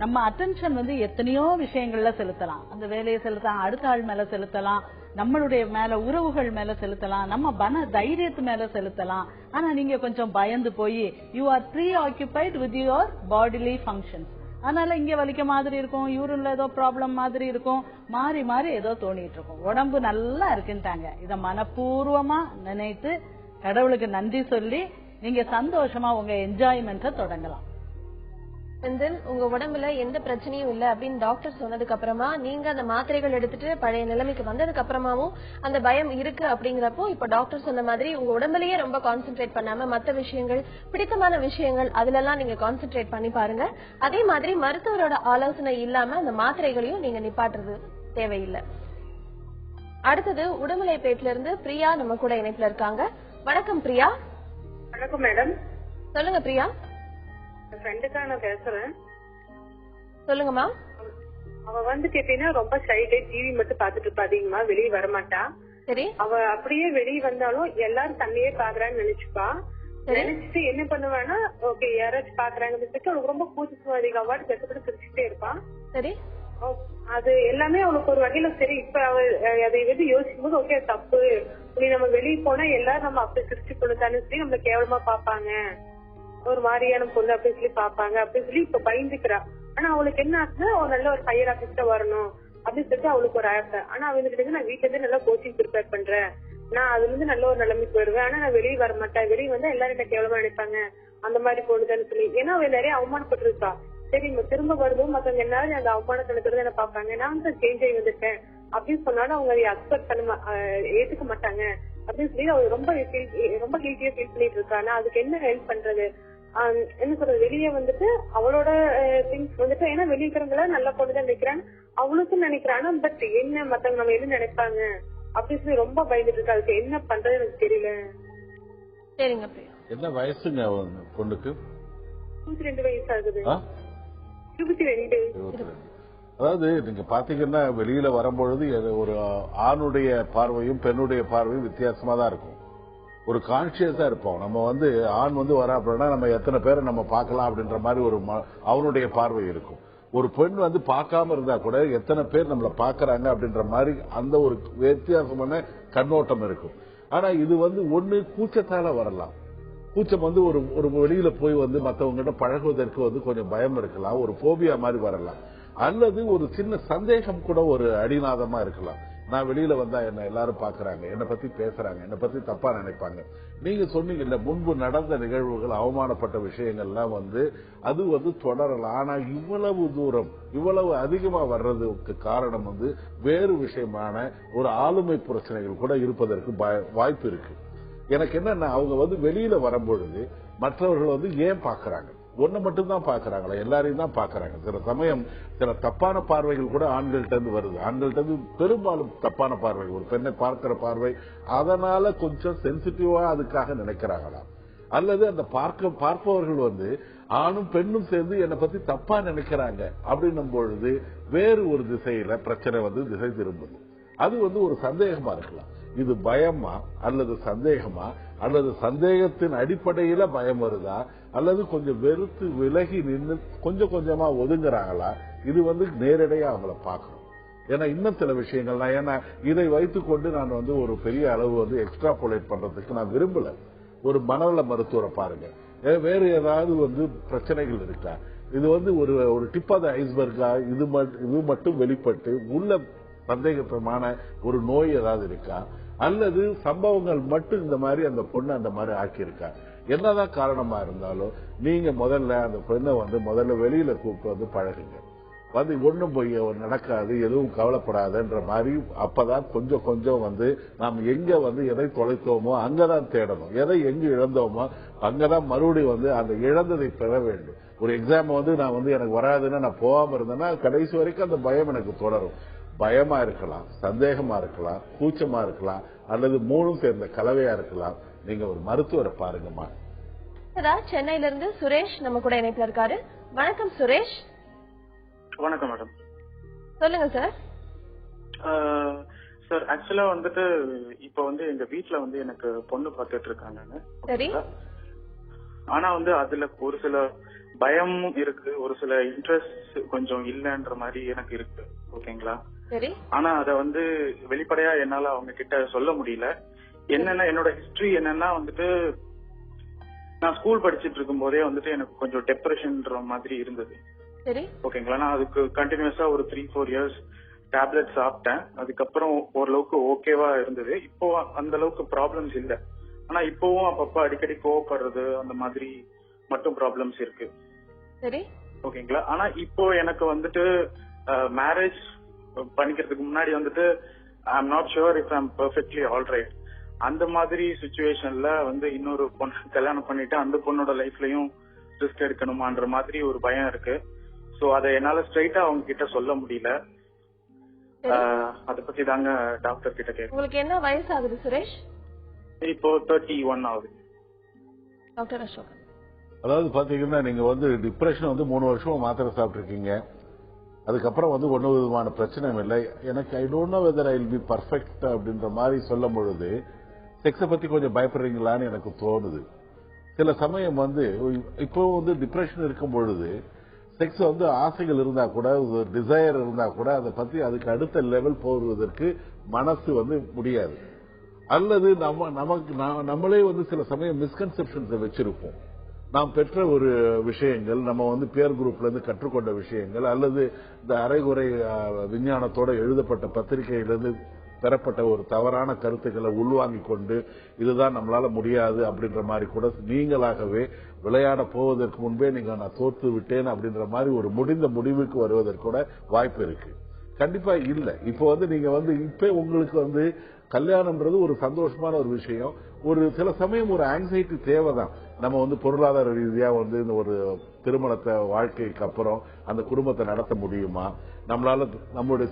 நம்ம அட்டென்ஷன் எத்தனையோ விஷயங்கள்ல செலுத்தலாம். அந்த வேலையை செலுத்தலாம், அடுத்த ஆள் மேல செலுத்தலாம், நம்மளுடைய மேல உறவுகள் மேல செலுத்தலாம், நம்ம தைரியத்து மேல செலுத்தலாம். ஆனா நீங்க கொஞ்சம் பயந்து போய் you are preoccupied with your bodily functions. அதனால இங்க வலிக்க மாதிரி இருக்கும், யூரின்ல ஏதோ ப்ராப்ளம் மாதிரி இருக்கும், மாறி மாறி ஏதோ தோணிட்டு இருக்கும். உடம்பு நல்லா இருக்குன்ட்டாங்க. இத மனப்பூர்வமா நினைத்து கடவுளுக்கு நன்றி சொல்லி நீங்க சந்தோஷமா உங்க என்ஜாய்மெண்ட்டை தொடங்கலாம். உங்க உடம்புல எந்த பிரச்சனையும் இல்ல அப்படின்னு டாக்டர் சொன்னதுக்கு அப்புறமா நீங்க அந்த மாத்திரைகள் எடுத்துட்டு பழைய நிலைமைக்கு வந்ததுக்கு அப்புறமாவும் அந்த பயம் இருக்கு அப்படிங்கிறப்போ இப்ப டாக்டர் சொன்ன மாதிரி உங்க உடம்புலயே ரொம்ப கான்சென்ட்ரேட் பண்ணாம மத்த விஷயங்கள், பிடித்தமான விஷயங்கள் அதுல எல்லாம் நீங்க கான்சென்ட்ரேட் பண்ணி பாருங்க. அதே மாதிரி மருத்துவரோட ஆலோசனை இல்லாம அந்த மாத்திரைகளையும் நீங்க நிப்பாட்டுறது தேவையில்லை. அடுத்தது உடுமலைப்பேட்ல இருந்து பிரியா நம்ம கூட இணைப்புல இருக்காங்க. வணக்கம் பிரியா. வணக்கம் மேடம். சொல்லுங்க பிரியா. ஃப்ரெண்டுக்காக நான் பேசுறேன். சொல்லுங்கம்மா. அவ கேட்டீங்கன்னா ரொம்ப ஷைடே, டிவி மட்டும் பாத்துட்டு இருப்பா, அதிகமா வெளியே வரமாட்டா. சரி. அவ அப்படியே வெளியே வந்தாலும் எல்லாரும் தன்னையே பாக்குறான்னு நினைச்சுப்பா. நினைச்சிட்டு என்ன பண்ணுவான்னா, ஓகே யாராச்சும் பாக்குறாங்கன்னு சொல்லிட்டு அவளுக்கு ரொம்ப கூச்சம் அதிகம். அவார்டு கஷ்டப்பட்டு சிரிச்சுட்டே இருப்பான். சரி. அது எல்லாமே அவளுக்கு ஒரு வகையில சரி. இப்ப அவ அதை யோசிக்கும் போது ஓகே தப்பு, நீ நம்ம வெளியே போனா எல்லாரும் நம்ம அப்படி சிரிச்சு கொடுத்தான்னு சொல்லி நம்மள கேவலமா பாப்பாங்க, ஒரு மாதிரியான பொண்ணு அப்படின்னு சொல்லி பாப்பாங்க அப்படின்னு சொல்லி இப்ப பயந்துக்கிறா. ஆனா அவளுக்கு என்ன ஆச்சுன்னா அவ நல்ல ஒரு ஹையர் ஆபீஸ்ல வரணும் அப்படின்னு சொல்லிட்டு அவளுக்கு ஒரு ஆசை. ஆனா அவங்களுக்கு நான் வீட்டுல இருந்து நல்லா கோச்சிங் ப்ரிப்பேர் பண்றேன், நான் அதுல நல்ல ஒரு நிலைமைக்கு வருவேன், ஆனா நான் வெளியே வர மாட்டேன், வெளியே வந்தா எல்லாரும் என்ன கேவலமா நினைப்பாங்க அந்த மாதிரி போடுதுன்னு சொல்லி. ஏன்னா அவ நிறைய அவமானப்பட்டிருக்கா. சரி திரும்ப வரும்போது மத்தவங்க எல்லாரும் அந்த அவமானத்தனத்துல என்ன பாப்பாங்க, நான் தான் சேஞ்ச் ஆகி வந்துட்டேன் அப்படின்னு சொன்னாலும் அவங்க அதை அக்செப்ட் பண்ண ஏத்துக்க மாட்டாங்க அப்படின்னு சொல்லி அவ ரொம்ப கில்ட்டியா ஃபீல் பண்ணிட்டு இருக்கா. ஆனா அதுக்கு என்ன ஹெல்ப் பண்றது, என்ன சொல்றது, வெளியே அவளோட திங்ஸ் ஏன்னா வெளியே இருக்கிறவங்கள நல்ல பொண்ணுதான் நினைக்கிறான், அவளுக்கும் நினைக்கிறான். பட் என்ன மத்தவங்க நம்ம என்ன நினைப்பாங்க அப்படின்னு சொல்லி ரொம்ப பயந்துட்டு இருக்கா. அதுக்கு என்ன பண்றது எனக்கு தெரியல. சரிங்க. என்ன வயசுங்க பொண்ணுக்கு? 22 வயசு ஆகுது. 22. அதாவது நீங்க பாத்தீங்கன்னா வெளியில வரும்பொழுது ஒரு ஆணுடைய பார்வையும் பெண்ணுடைய பார்வையும் வித்தியாசமா தான் இருக்கும். ஒரு கான்சியஸா இருப்போம். நம்ம ஆண் வரா அப்படின்னா நம்ம எத்தனை பேரை நம்ம பார்க்கலாம் அப்படின்ற மாதிரி ஒரு அவனுடைய பார்வை இருக்கும். ஒரு பெண் பார்க்காம இருந்தா கூட எத்தனை பேர் நம்மள பாக்குறாங்க அப்படின்ற மாதிரி அந்த ஒரு வித்தியாசமான கண்ணோட்டம் இருக்கும். ஆனா இது ஒண்ணு கூச்சத்தால வரலாம். கூச்சம் ஒரு வெளியில போய் மத்தவங்க கிட்ட பழகுவதற்கு கொஞ்சம் பயம் இருக்கலாம், ஒரு போபியா மாதிரி வரலாம். அல்லது ஒரு சின்ன சந்தேகம் கூட ஒரு அடிநாதமா இருக்கலாம். நான் வெளியில வந்தா என்ன எல்லாரும் பாக்குறாங்க, என்ன பத்தி பேசுறாங்க, என்ன பத்தி தப்பா நினைப்பாங்க. நீங்க சொன்னீங்கல்ல முன்பு நடந்த நிகழ்வுகள், அவமானப்பட்ட விஷயங்கள்லாம் அது தொடரலாம். ஆனா இவ்வளவு தூரம் இவ்வளவு அதிகமா வர்றதுக்கு காரணம் வேறு விஷயமான ஒரு ஆளுமை பிரச்சனைகள் கூட இருப்பதற்கு வாய்ப்பு இருக்கு. எனக்கு என்னன்னா அவங்க வெளியில வரும்பொழுது மற்றவர்கள் ஏன் பாக்குறாங்க, ஒண்ணு மட்டும் தான் பாக்குறாங்களா, எல்லாரையும் தான் பாக்குறாங்க. சில சமயம் சில தப்பான பார்வைகள் கூட ஆண்கள்ட்ட இருந்து வருது. ஆண்கள்ட்ட இருந்து பெரும்பாலும் தப்பான பார்வை, ஒரு பெண்ணை பார்க்கிற பார்வை, அதனால கொஞ்சம் சென்சிட்டிவா அதுக்காக நினைக்கிறாங்களா, அல்லது அந்த பார்ப்பவர்கள் ஆணும் பெண்ணும் சேர்ந்து என்னை பத்தி தப்பா நினைக்கிறாங்க அப்படின்னும் பொழுது வேறு ஒரு திசையில பிரச்சனை திசை திரும்புது. அது ஒரு சந்தேகமா இருக்கலாம். இது பயமா அல்லது சந்தேகமா, அல்லது சந்தேகத்தின் அடிப்படையில பயம் வருதா, அல்லது கொஞ்சம் வெறுத்து விலகி நின்று கொஞ்சம் கொஞ்சமா ஒதுங்குறாங்களா, இது நேரடியா அவங்கள பாக்கணும். ஏன்னா இன்னும் சில விஷயங்கள் ஏன்னா இதை வைத்துக்கொண்டு நான் ஒரு பெரிய அளவு எக்ஸ்ட்ராபோலேட் பண்றதுக்கு நான் விரும்பல. ஒரு மனநல மருத்துவரை பாருங்க, வேறு ஏதாவது பிரச்சனைகள் இருக்கா, இது ஒரு டிப் ஆஃப் த ஐஸ்பர்கா, இது மட்டும் வெளிப்பட்டு உள்ள சந்தேகமான ஒரு நோய் ஏதாவது இருக்கா, அல்லது சம்பவங்கள் மட்டும் இந்த மாதிரி அந்த பொண்ணு அந்த மாதிரி ஆக்கியிருக்கா. என்னதான் காரணமா இருந்தாலும் நீங்க முதல்ல அந்த பெண்ணை முதல்ல வெளியில கூப்பிட்டு பழகுங்க. ஒண்ணும் போய் நடக்காது, எதுவும் கவலைப்படாதுன்ற மாதிரி. அப்பதான் கொஞ்சம் கொஞ்சம் நாம் எங்க எதை தொலைத்தோமோ அங்கதான் தேடணும், எதை எங்க இழந்தோமோ அங்கதான் மறுபடியும் அந்த இழந்ததை பெற வேண்டும். ஒரு எக்ஸாம் நான் எனக்கு வராதுன்னா நான் போகாம இருந்தேன்னா கடைசி வரைக்கும் அந்த பயம் எனக்கு தொடரும். பயமா இருக்கலாம், சந்தேகமா இருக்கலாம், கூச்சமா இருக்கலாம், அல்லது மூணும் சேர்ந்த கலவையா இருக்கலாம். நீங்க ஒரு மருத்துவரை பாருங்கம்மா. சென்னையில இருந்து சுரேஷ் நம்ம கூட இணைப்புல இருக்காரு. வணக்கம் சுரேஷ். வணக்கம் மேடம். சொல்லுங்க சார். சார் ஆக்சுவலா வந்துட்டு இப்ப வந்து எங்க வீட்டுல வந்து எனக்கு பொண்ணு பார்த்துட்டு இருக்காங்க. சரி. ஆனா வந்து அதுல ஒரு சில பயமும் இருக்கு, ஒரு சில இன்ட்ரெஸ்ட் கொஞ்சம் இல்லன்ற மாதிரி எனக்கு இருக்கு. ஓகேங்களா? சரி. ஆனா அத வந்து வெளிப்படையா என்னால அவங்க கிட்ட சொல்ல முடியல. என்னன்னா என்னோட ஹிஸ்டரி என்னன்னா வந்துட்டு நான் ஸ்கூல் படிச்சிட்டு இருக்கும் போதே வந்துட்டு எனக்கு கொஞ்சம் டிப்ரெஷன்ன்ற மாதிரி இருந்தது. சரி. ஓகேங்களா? நான் அதுக்கு கண்டினியூஸா ஒரு 3-4 இயர்ஸ் டேப்லெட் சாப்பிட்டேன். அதுக்கப்புறம் ஓரளவுக்கு ஓகேவா இருந்தது. இப்போ அந்த அளவுக்கு ப்ராப்ளம்ஸ் இல்ல. ஆனா இப்பவும் அப்பப்ப அடிக்கடி கோவப்படுறது அந்த மாதிரி மட்டும் ப்ராப்ளம்ஸ் இருக்கு. சரி. ஓகேங்களா? ஆனா இப்போ எனக்கு வந்துட்டு மேரேஜ் பண்ணிக்கிறதுக்கு முன்னாடி வந்துட்டு I am not sure if I am perfectly alright. அந்த மாதிரி சிச்சுவேஷன்ல வந்து இன்னொரு பொண்ணு கல்யாணம் பண்ணிட்டு அந்த பொண்ணோட லைஃப்லயும் ரிஸ்க் எடுக்கணுமான்ற மாதிரி ஒரு பயம் இருக்கு. சோ அதை என்னால ஸ்ட்ரைட்டா அவங்க கிட்ட சொல்ல முடியல. அத பத்தி தாங்க டாக்டர் கிட்ட கேட்க. உங்களுக்கு என்ன வயசு ஆகுது சுரேஷ்? இப்போ 31 ஆகுது. டாக்டர் அசோக். அதாவது பாத்தீங்கன்னா நீங்க வந்து டிப்ரெஷன் வந்து 3 வருஷமா மாத்திரை சாப்பிட்டுருக்கீங்க. அதுக்கப்புறம் வந்து ஒன்னும் விதமான பிரச்சனையும் இல்லை. எனக்கு I don't know whether I will be perfect அப்படின்ற மாதிரி சொல்லும் பொழுது செக்ஸை பத்தி கொஞ்சம் பயப்படுறீங்களான்னு எனக்கு தோணுது. சில சமயம் வந்து இப்போ வந்து டிப்ரெஷன் இருக்கும் பொழுது செக்ஸ் வந்து ஆசைகள் இருந்தா கூட, டிசையர் இருந்தா கூட அதை பத்தி அதுக்கு அடுத்த லெவல் போவதற்கு மனசு வந்து முடியாது. அல்லது நம்மளே வந்து சில சமயம் மிஸ்கன்செப்ஷன்ஸை வச்சிருப்போம். நாம் பெற்ற ஒரு விஷயங்கள், நம்ம வந்து பியர் குரூப்ல இருந்து கற்றுக்கொண்ட விஷயங்கள், அல்லது இந்த அரைகுறை விஞ்ஞானத்தோட எழுதப்பட்ட பத்திரிகையிலிருந்து பெறப்பட்ட ஒரு தவறான கருத்துக்களை உள்வாங்கிக் கொண்டு இதுதான் நம்மளால முடியாது அப்படின்ற மாதிரி கூட நீங்களாகவே விளையாட போவதற்கு முன்பே நீங்க நான் தோற்று விட்டேன் அப்படின்ற மாதிரி ஒரு முடிந்த முடிவுக்கு வருவதற்கு கூட வாய்ப்பு இருக்கு. கண்டிப்பா இல்ல. இப்போ வந்து நீங்க வந்து இப்ப உங்களுக்கு வந்து கல்யாணம்ன்றது ஒரு சந்தோஷமான ஒரு விஷயம். ஒரு சில சமயம் ஒரு ஆங்ஸைட்டி தேவைதான். நம்ம வந்து பொருளாதார ரீதியா வந்து இந்த ஒரு திருமணத்தை வாழ்க்கைக்கு அப்புறம் அந்த குடும்பத்தை நடத்த முடியுமா, நம்மளால நம்மளுடைய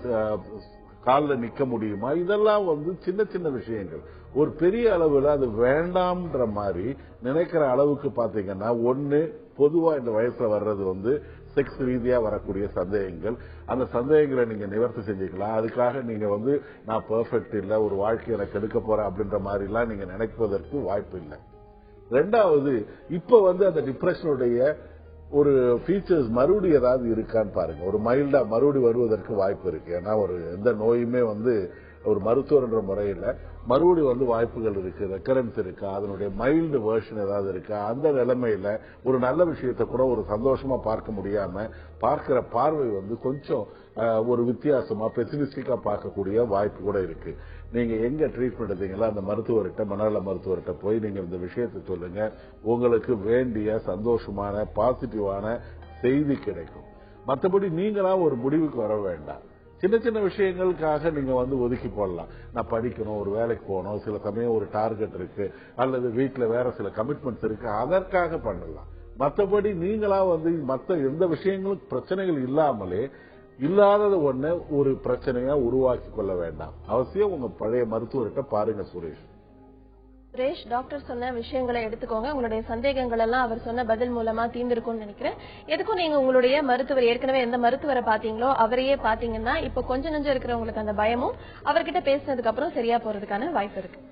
காலில் நிக்க முடியுமா, இதெல்லாம் வந்து சின்ன சின்ன விஷயங்கள். ஒரு பெரிய அளவுல அது வேண்டாம்ன்ற மாதிரி நினைக்கிற அளவுக்கு பாத்தீங்கன்னா ஒண்ணு பொதுவா இந்த வயசுல வர்றது வந்து செக்ஸ் ரீதியா வரக்கூடிய சந்தேகங்கள். அந்த சந்தேகங்களை நீங்க நிவர்த்தி செஞ்சுக்கலாம். அதுக்காக நீங்க வந்து நான் பெர்ஃபெக்ட் இல்ல, ஒரு வாழ்க்கை எனக்கு எடுக்க போறேன் அப்படின்ற மாதிரி எல்லாம் நீங்க நினைப்பதற்கு வாய்ப்பு இல்லை. ரெண்டாவது, இப்ப வந்து அந்த டிப்ரெஷனுடைய ஒரு ஃபீச்சர்ஸ் மறுபடியும் ஏதாவது இருக்கான்னு பாருங்க. ஒரு மைல்டா மறுபடி வருவதற்கு வாய்ப்பு இருக்கு. ஏன்னா ஒரு எந்த நோயுமே வந்து ஒரு மருத்துவர் என்ற முறையில் மறுபடி வந்து வாய்ப்புகள் இருக்கு, ரெக்கரன்ஸ் இருக்கா, அதனுடைய மைல்டு வெர்ஷன் ஏதாவது இருக்கா. அந்த நிலைமையில ஒரு நல்ல விஷயத்தை கூட ஒரு சந்தோஷமா பார்க்க முடியாம பார்க்கிற பார்வை வந்து கொஞ்சம் ஒரு வித்தியாசமா பெசிமிஸ்டிக்கா பார்க்கக்கூடிய வாய்ப்பு கூட இருக்கு. நீங்க எங்க ட்ரீட்மெண்ட் எடுத்தீங்களா அந்த மருத்துவர்கிட்ட, மனநல மருத்துவர்கிட்ட போய் நீங்க இந்த விஷயத்தை சொல்லுங்க. உங்களுக்கு வேண்டிய சந்தோஷமான பாசிட்டிவான செய்தி கிடைக்கும். மற்றபடி நீங்களா ஒரு முடிவுக்கு வர வேண்டாம். சின்ன சின்ன விஷயங்களுக்காக நீங்க வந்து ஒதுக்கி போடலாம். நான் படிக்கணும், ஒரு வேலைக்கு போகணும், சில சமயம் ஒரு டார்கெட் இருக்கு, அல்லது வீட்டுல வேற சில கமிட்மெண்ட்ஸ் இருக்கு, அதற்காக பண்ணலாம். மற்றபடி நீங்களா வந்து மற்ற எந்த விஷயங்களும் பிரச்சனைகள் இல்லாமலே இல்லாதது ஒண்ணு ஒரு பிரச்சனையா உருவாக்கி கொள்ள வேண்டாம். அவசியம் உங்க பழைய மருத்துவர்கிட்ட பாருங்க சுரேஷ். சுரேஷ், டாக்டர் சொன்ன விஷயங்களை எடுத்துக்கோங்க. உங்களுடைய சந்தேகங்கள் எல்லாம் அவர் சொன்ன பதில் மூலமா தீர்ந்திருக்கும்னு நினைக்கிறேன். எதுக்கும் நீங்க உங்களுடைய மருத்துவர் ஏற்கனவே எந்த மருத்துவரை பாத்தீங்களோ அவரையே பாத்தீங்கன்னா இப்ப கொஞ்சம் நெஞ்சம் இருக்கிறவங்களுக்கு அந்த பயமும் அவர்கிட்ட பேசினதுக்கு அப்புறம் சரியா போறதுக்கான வாய்ப்பு இருக்கு.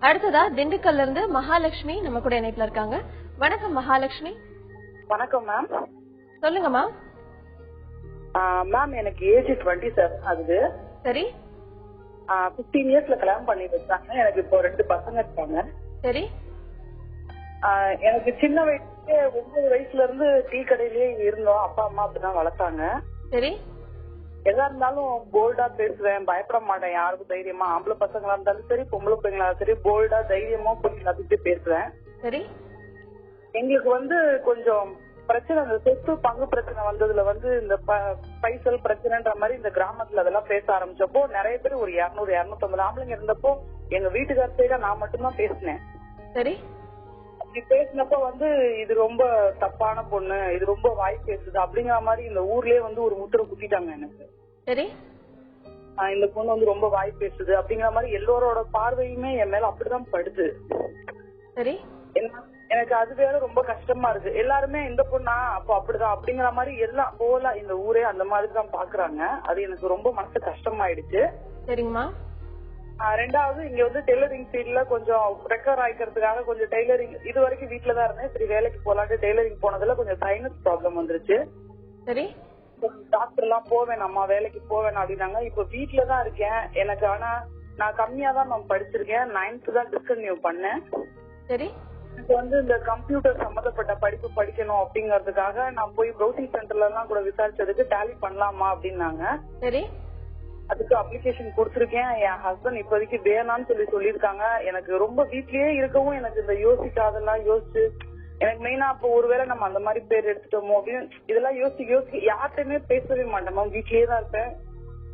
அடுத்ததா திண்டுக்கல்ல இருந்து மகாலட்சுமி நம்ம கூட இணைப்புல இருக்காங்க. வணக்கம் மகாலட்சுமி. வணக்கம் மேம். சொல்லுங்க மேம். மேம் எனக்கு ஏஜ் 27 ஆகுது. சரி. 15 இயர்ஸ்ல கல்யாணம் பண்ணி வச்சாங்க. எனக்கு இப்போ 2 பசங்க இருக்காங்க. சரி. எனக்கு சின்ன வயசுல 9 வயசுல இருந்து டீ கடையிலேயே இருந்தோம். அப்பா அம்மா அப்படிதான் வளர்த்தாங்க. சரி. எதா இருந்தாலும் போல்டா பேசுவேன், பயப்பட மாட்டேன் யாருக்கும். தைரியமா ஆம்பளை பசங்களா இருந்தாலும் சரி, பொம்பளை பிள்ளைங்களா சரி, போல்டா தைரியமா போய் எல்லாத்துக்கிட்டே பேசுவேன். சரி. எங்களுக்கு வந்து கொஞ்சம் பிரச்சனை, இந்த சொத்து பங்கு பிரச்சனை வந்ததுல வந்து இந்த பைசல் பிரச்சனைன்ற மாதிரி இந்த கிராமத்துல அதெல்லாம் பேச ஆரம்பிச்சப்போ நிறைய பேர் ஒரு 200-250 ஆம்பளைங்க இருந்தப்போ எங்க வீட்டுக்கார சைடா நான் மட்டும்தான் பேசினேன். சரி. அப்படி பேசினப்போ வந்து இது ரொம்ப தப்பான பொண்ணு, இது ரொம்ப வாய் பேசுது அப்படிங்கிற மாதிரி இந்த ஊர்லயே வந்து ஒரு முத்திரை குத்திட்டாங்க எனக்கு. சரி. இந்த பொண்ணு வந்து ரொம்ப வாய் பேசுது அப்படிங்கிற மாதிரி எல்லோரோட பார்வையுமே என் மேல அப்படிதான் படுது. சரி. எனக்கு அது வேற ரொம்ப கஷ்டமா இருக்கு. எல்லாருமே இந்த பொண்ணா அப்போ அப்படிதான் அப்படிங்கிற மாதிரி எல்லாம் போல இந்த ஊரே அந்த மாதிரி தான் பாக்குறாங்க. அது எனக்கு ரொம்ப மனசு கஷ்டமாயிடுச்சு. சரிங்கம்மா. ரெண்டாவது இங்க வந்து டெய்லரிங் ஃபீல்ட்ல கொஞ்சம் ரெக்கவர் ஆயிக்கிறதுக்காக கொஞ்சம் டெய்லரிங் இது வரைக்கும் வீட்டுலதான் இருந்தேன். சரி வேலைக்கு போலான்னு டெய்லரிங் போனதுல கொஞ்சம் சைனஸ் ப்ராப்ளம் வந்துருச்சு. சரி. டாக்டர் எல்லாம் போவேன் அம்மா வேலைக்கு போவேன் அப்படின்னாங்க. இப்ப வீட்டுலதான் இருக்கேன். எனக்கு ஆனா நான் கம்மியா தான் நான் படிச்சிருக்கேன். 9th தான் டிஸ்கன்டினியூ பண்ணேன். சரி. எனக்கு வந்து இந்த கம்ப்யூட்டர் சம்பந்தப்பட்ட படிப்பு படிக்கணும் அப்படிங்கறதுக்காக நான் போய் ப்ரௌசிங் சென்டர்ல எல்லாம் கூட விசாரிச்சதுக்கு டேலி பண்ணலாமா அப்படின்னாங்க. சரி. அதுக்கு அப்ளிகேஷன் கொடுத்திருக்கேன். என் ஹஸ்பண்ட் இப்போதைக்கு வேணான்னு சொல்லியிருக்காங்க. எனக்கு ரொம்ப வீட்லயே இருக்கவும் எனக்கு இந்த யோசிக்காதெல்லாம் யோசிச்சு எனக்கு மெயினா அப்போ ஒருவேளை நம்ம அந்த மாதிரி பேர் எடுத்துட்டோமோ அப்படின்னு இதெல்லாம் யோசிக்க யார்கிட்டயுமே பேசவே மாட்டேன். வீட்லயே தான் இருப்பேன்.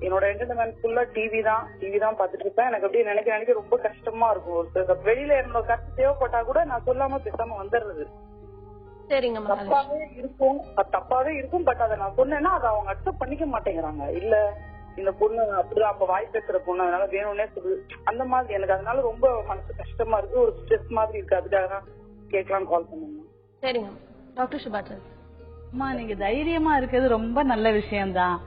என்னோட என்டர்டைன்மெண்ட் ஃபுல்லா டிவி தான் பாத்துட்டு இருப்பேன். எனக்கு அப்படியே நினைக்க ரொம்ப கஷ்டமா இருக்கும். வெளியில என்னோட கருத்து தேவைப்பட்டா கூட நான் சொல்லாம பேசாம வந்துடுறது. தப்பாவே இருக்கும். பட் அதை நான் சொன்னேன்னா அதை அவங்க அக்செப்ட் பண்ணிக்க மாட்டேங்கிறாங்க. இல்ல இந்த பொண்ணு அப்படிதான் அப்ப வாய் பேசுற பொண்ணு அதனால வேணும்னே சொல்லு அந்த மாதிரி எனக்கு அதனால ரொம்ப மனசு கஷ்டமா இருக்கு. ஒரு ஸ்ட்ரெஸ் மாதிரி இருக்கு. அதுக்காக தான் கேட்கலாம் கால் பண்ணுங்க. சரிங்க டாக்டர் சுபாச்சன். அம்மா நீங்க தைரியமா இருக்கிறது ரொம்ப நல்ல விஷயம்தான்.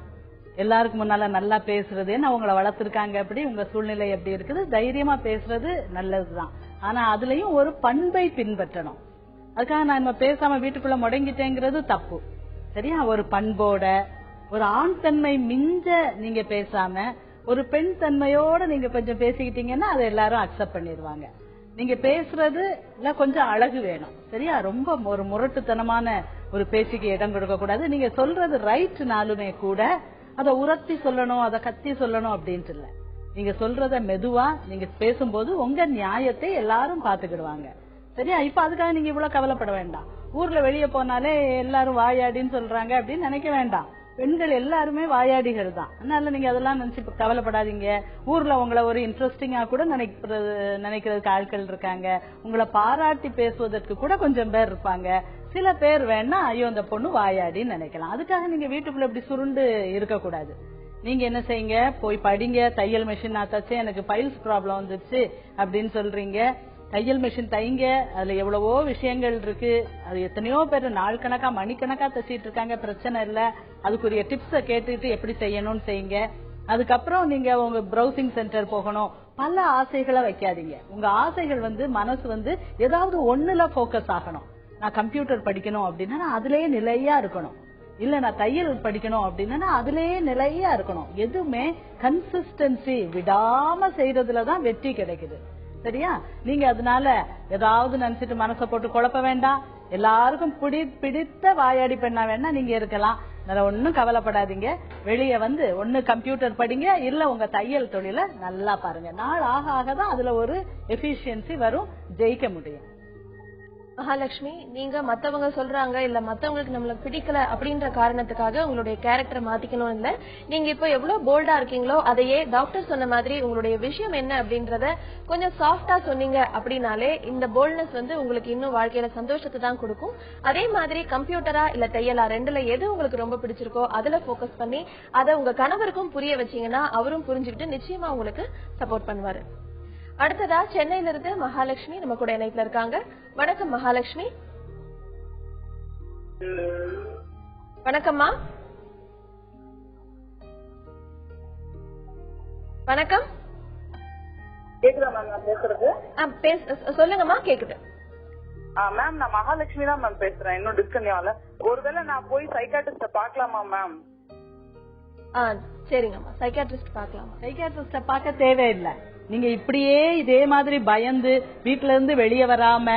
எல்லாருக்கும் முன்னால நல்லா பேசுறது ஏன்னா உங்களை வளர்த்திருக்காங்க அப்படி உங்க சூழ்நிலை எப்படி இருக்குது தைரியமா பேசுறது நல்லதுதான். ஆனா அதுலயும் ஒரு பண்பை பின்பற்றணும். அதுக்காக நான் பேசாம வீட்டுக்குள்ள முடங்கிட்டேங்கிறது தப்பு. சரியா? ஒரு பண்போட ஒரு ஆண் தன்மை மிஞ்ச நீங்க பேசாம ஒரு பெண் தன்மையோட நீங்க கொஞ்சம் பேசிக்கிட்டீங்கன்னா அதை எல்லாரும் அக்செப்ட் பண்ணிடுவாங்க. நீங்க பேசுறது கொஞ்சம் அழகு வேணும். சரியா? ரொம்ப ஒரு முரட்டுத்தனமான ஒரு பேச்சுக்கு இடம் கொடுக்க கூடாது. நீங்க சொல்றது ரைட்னாலுமே கூட அதை உரத்தி சொல்லணும் அதை கத்தி சொல்லணும் அப்படின்ட்டு இல்ல. நீங்க சொல்றத மெதுவா நீங்க பேசும்போது உங்க நியாயத்தை எல்லாரும் பாத்துக்கிடுவாங்க. சரியா? இப்ப அதுக்காக நீங்க இவ்வளவு கவலைப்பட வேண்டாம். ஊர்ல வெளியே போனாலே எல்லாரும் வாயாடின்னு சொல்றாங்க அப்படின்னு நினைக்க வேண்டாம். பெண்கள் எல்லாருமே வாயாடிகள் தான். அதனால நீங்க அதெல்லாம் நினைச்சு கவலைப்படாதீங்க. ஊர்ல உங்களை ஒரு இன்ட்ரெஸ்டிங்கா கூட நினைக்கிறதுக்கு ஆட்கள் இருக்காங்க. உங்களை பாராட்டி பேசுவதற்கு கூட கொஞ்சம் பேர் இருப்பாங்க. சில பேர் வேணா ஐயோ அந்த பொண்ணு வாயாடின்னு நினைக்கலாம். அதுக்காக நீங்க வீட்டுக்குள்ள இப்படி சுருண்டு இருக்க கூடாது. நீங்க என்ன செய்யுங்க, போய் படிங்க. தையல் மிஷின் நான் தச்சேன் எனக்கு பைல்ஸ் ப்ராப்ளம் வந்துருச்சு அப்படின்னு சொல்றீங்க. தையல் மிஷின் தைங்க. அதுல எவ்வளவோ விஷயங்கள் இருக்கு. அது எத்தனையோ பேர் நாள் கணக்கா மணிக்கணக்கா தச்சிட்டு இருக்காங்க. பிரச்சனை இல்ல. அதுக்குரிய டிப்ஸ கேட்டுட்டு எப்படி செய்யணும்னு செய்யுங்க. அதுக்கப்புறம் நீங்க உங்க ப்ரௌசிங் சென்டர் போகணும். பல ஆசைகளை வைக்காதீங்க. உங்க ஆசைகள் மனசு ஏதாவது ஒண்ணுல போக்கஸ் ஆகணும். நான் கம்ப்யூட்டர் படிக்கணும் அப்படின்னா அதுலயே நிலையா இருக்கணும். இல்ல நான் தையல் படிக்கணும் அப்படின்னா அதுலயே நிலையா இருக்கணும். எதுவுமே கன்சிஸ்டன்சி விடாம செய்யறதுலதான் வெற்றி கிடைக்குது. சரியா? நீங்க அதனால ஏதாவது நினைச்சிட்டு மனசை போட்டு குழப்ப வேண்டாம். எல்லாருக்கும் பிடித்த வாயாடி பெண்ணா வேணா நீங்க இருக்கலாம். அதனால ஒன்னும் கவலைப்படாதீங்க. வெளியே ஒண்ணு கம்ப்யூட்டர் படிங்க, இல்ல உங்க தையல் தொழில நல்லா பாருங்க. நாள் ஆக ஆகதான் அதுல ஒரு எஃபிஷியன்சி வரும், ஜெயிக்க முடியும். மகாலட்சுமி, நீங்க மத்தவங்க சொல்றாங்க இல்ல மத்தவங்களுக்கு நம்மள பிடிக்கல அப்படின்ற காரணத்துக்காக உங்களுடைய கேரக்டரை மாத்திக்கணும் இல்ல. நீங்க இப்ப எவ்வளவு போல்டா இருக்கீங்களோ அதையே டாக்டர் சொன்ன மாதிரி உங்களுடைய விஷயம் என்ன அப்படின்றத கொஞ்சம் சாஃப்டா சொன்னீங்க அப்படின்னாலே இந்த போல்ட்னஸ் உங்களுக்கு இன்னும் வாழ்க்கையில சந்தோஷத்தை தான் கொடுக்கும். அதே மாதிரி கம்ப்யூட்டரா இல்ல தையலா ரெண்டுல எது உங்களுக்கு ரொம்ப பிடிச்சிருக்கோ அதுல போக்கஸ் பண்ணி அதை உங்க கணவருக்கும் புரிய வச்சீங்கன்னா அவரும் புரிஞ்சுக்கிட்டு நிச்சயமா உங்களுக்கு சப்போர்ட் பண்ணுவாரு. அடுத்ததா சென்னையில இருந்து மகாலட்சுமி நம்ம கூட இணைப்புல இருக்காங்க. வணக்கம் மகாலட்சுமி. வணக்கம்மா. வணக்கம். கேக்குதா மேம் நான் பேசுறது? சொல்லுங்கம்மா. கேக்குது மேம். நான் மகாலட்சுமி தான் மேம் பேசுறேன். இன்னும் டிஸ்கன்டினியூ ஆகல. ஒருவேளை நான் போய் சைக்காட்ரிஸ்ட பாக்கலாமா மேம்? சரிங்கம்மா. சைக்காட்ரிஸ்ட் பாக்கலாமா? சைக்காட்ரிஸ்ட பார்க்க தேவையில்லை. நீங்க இப்படியே இதே மாதிரி பயந்து வீட்டுல இருந்து வெளியே வராம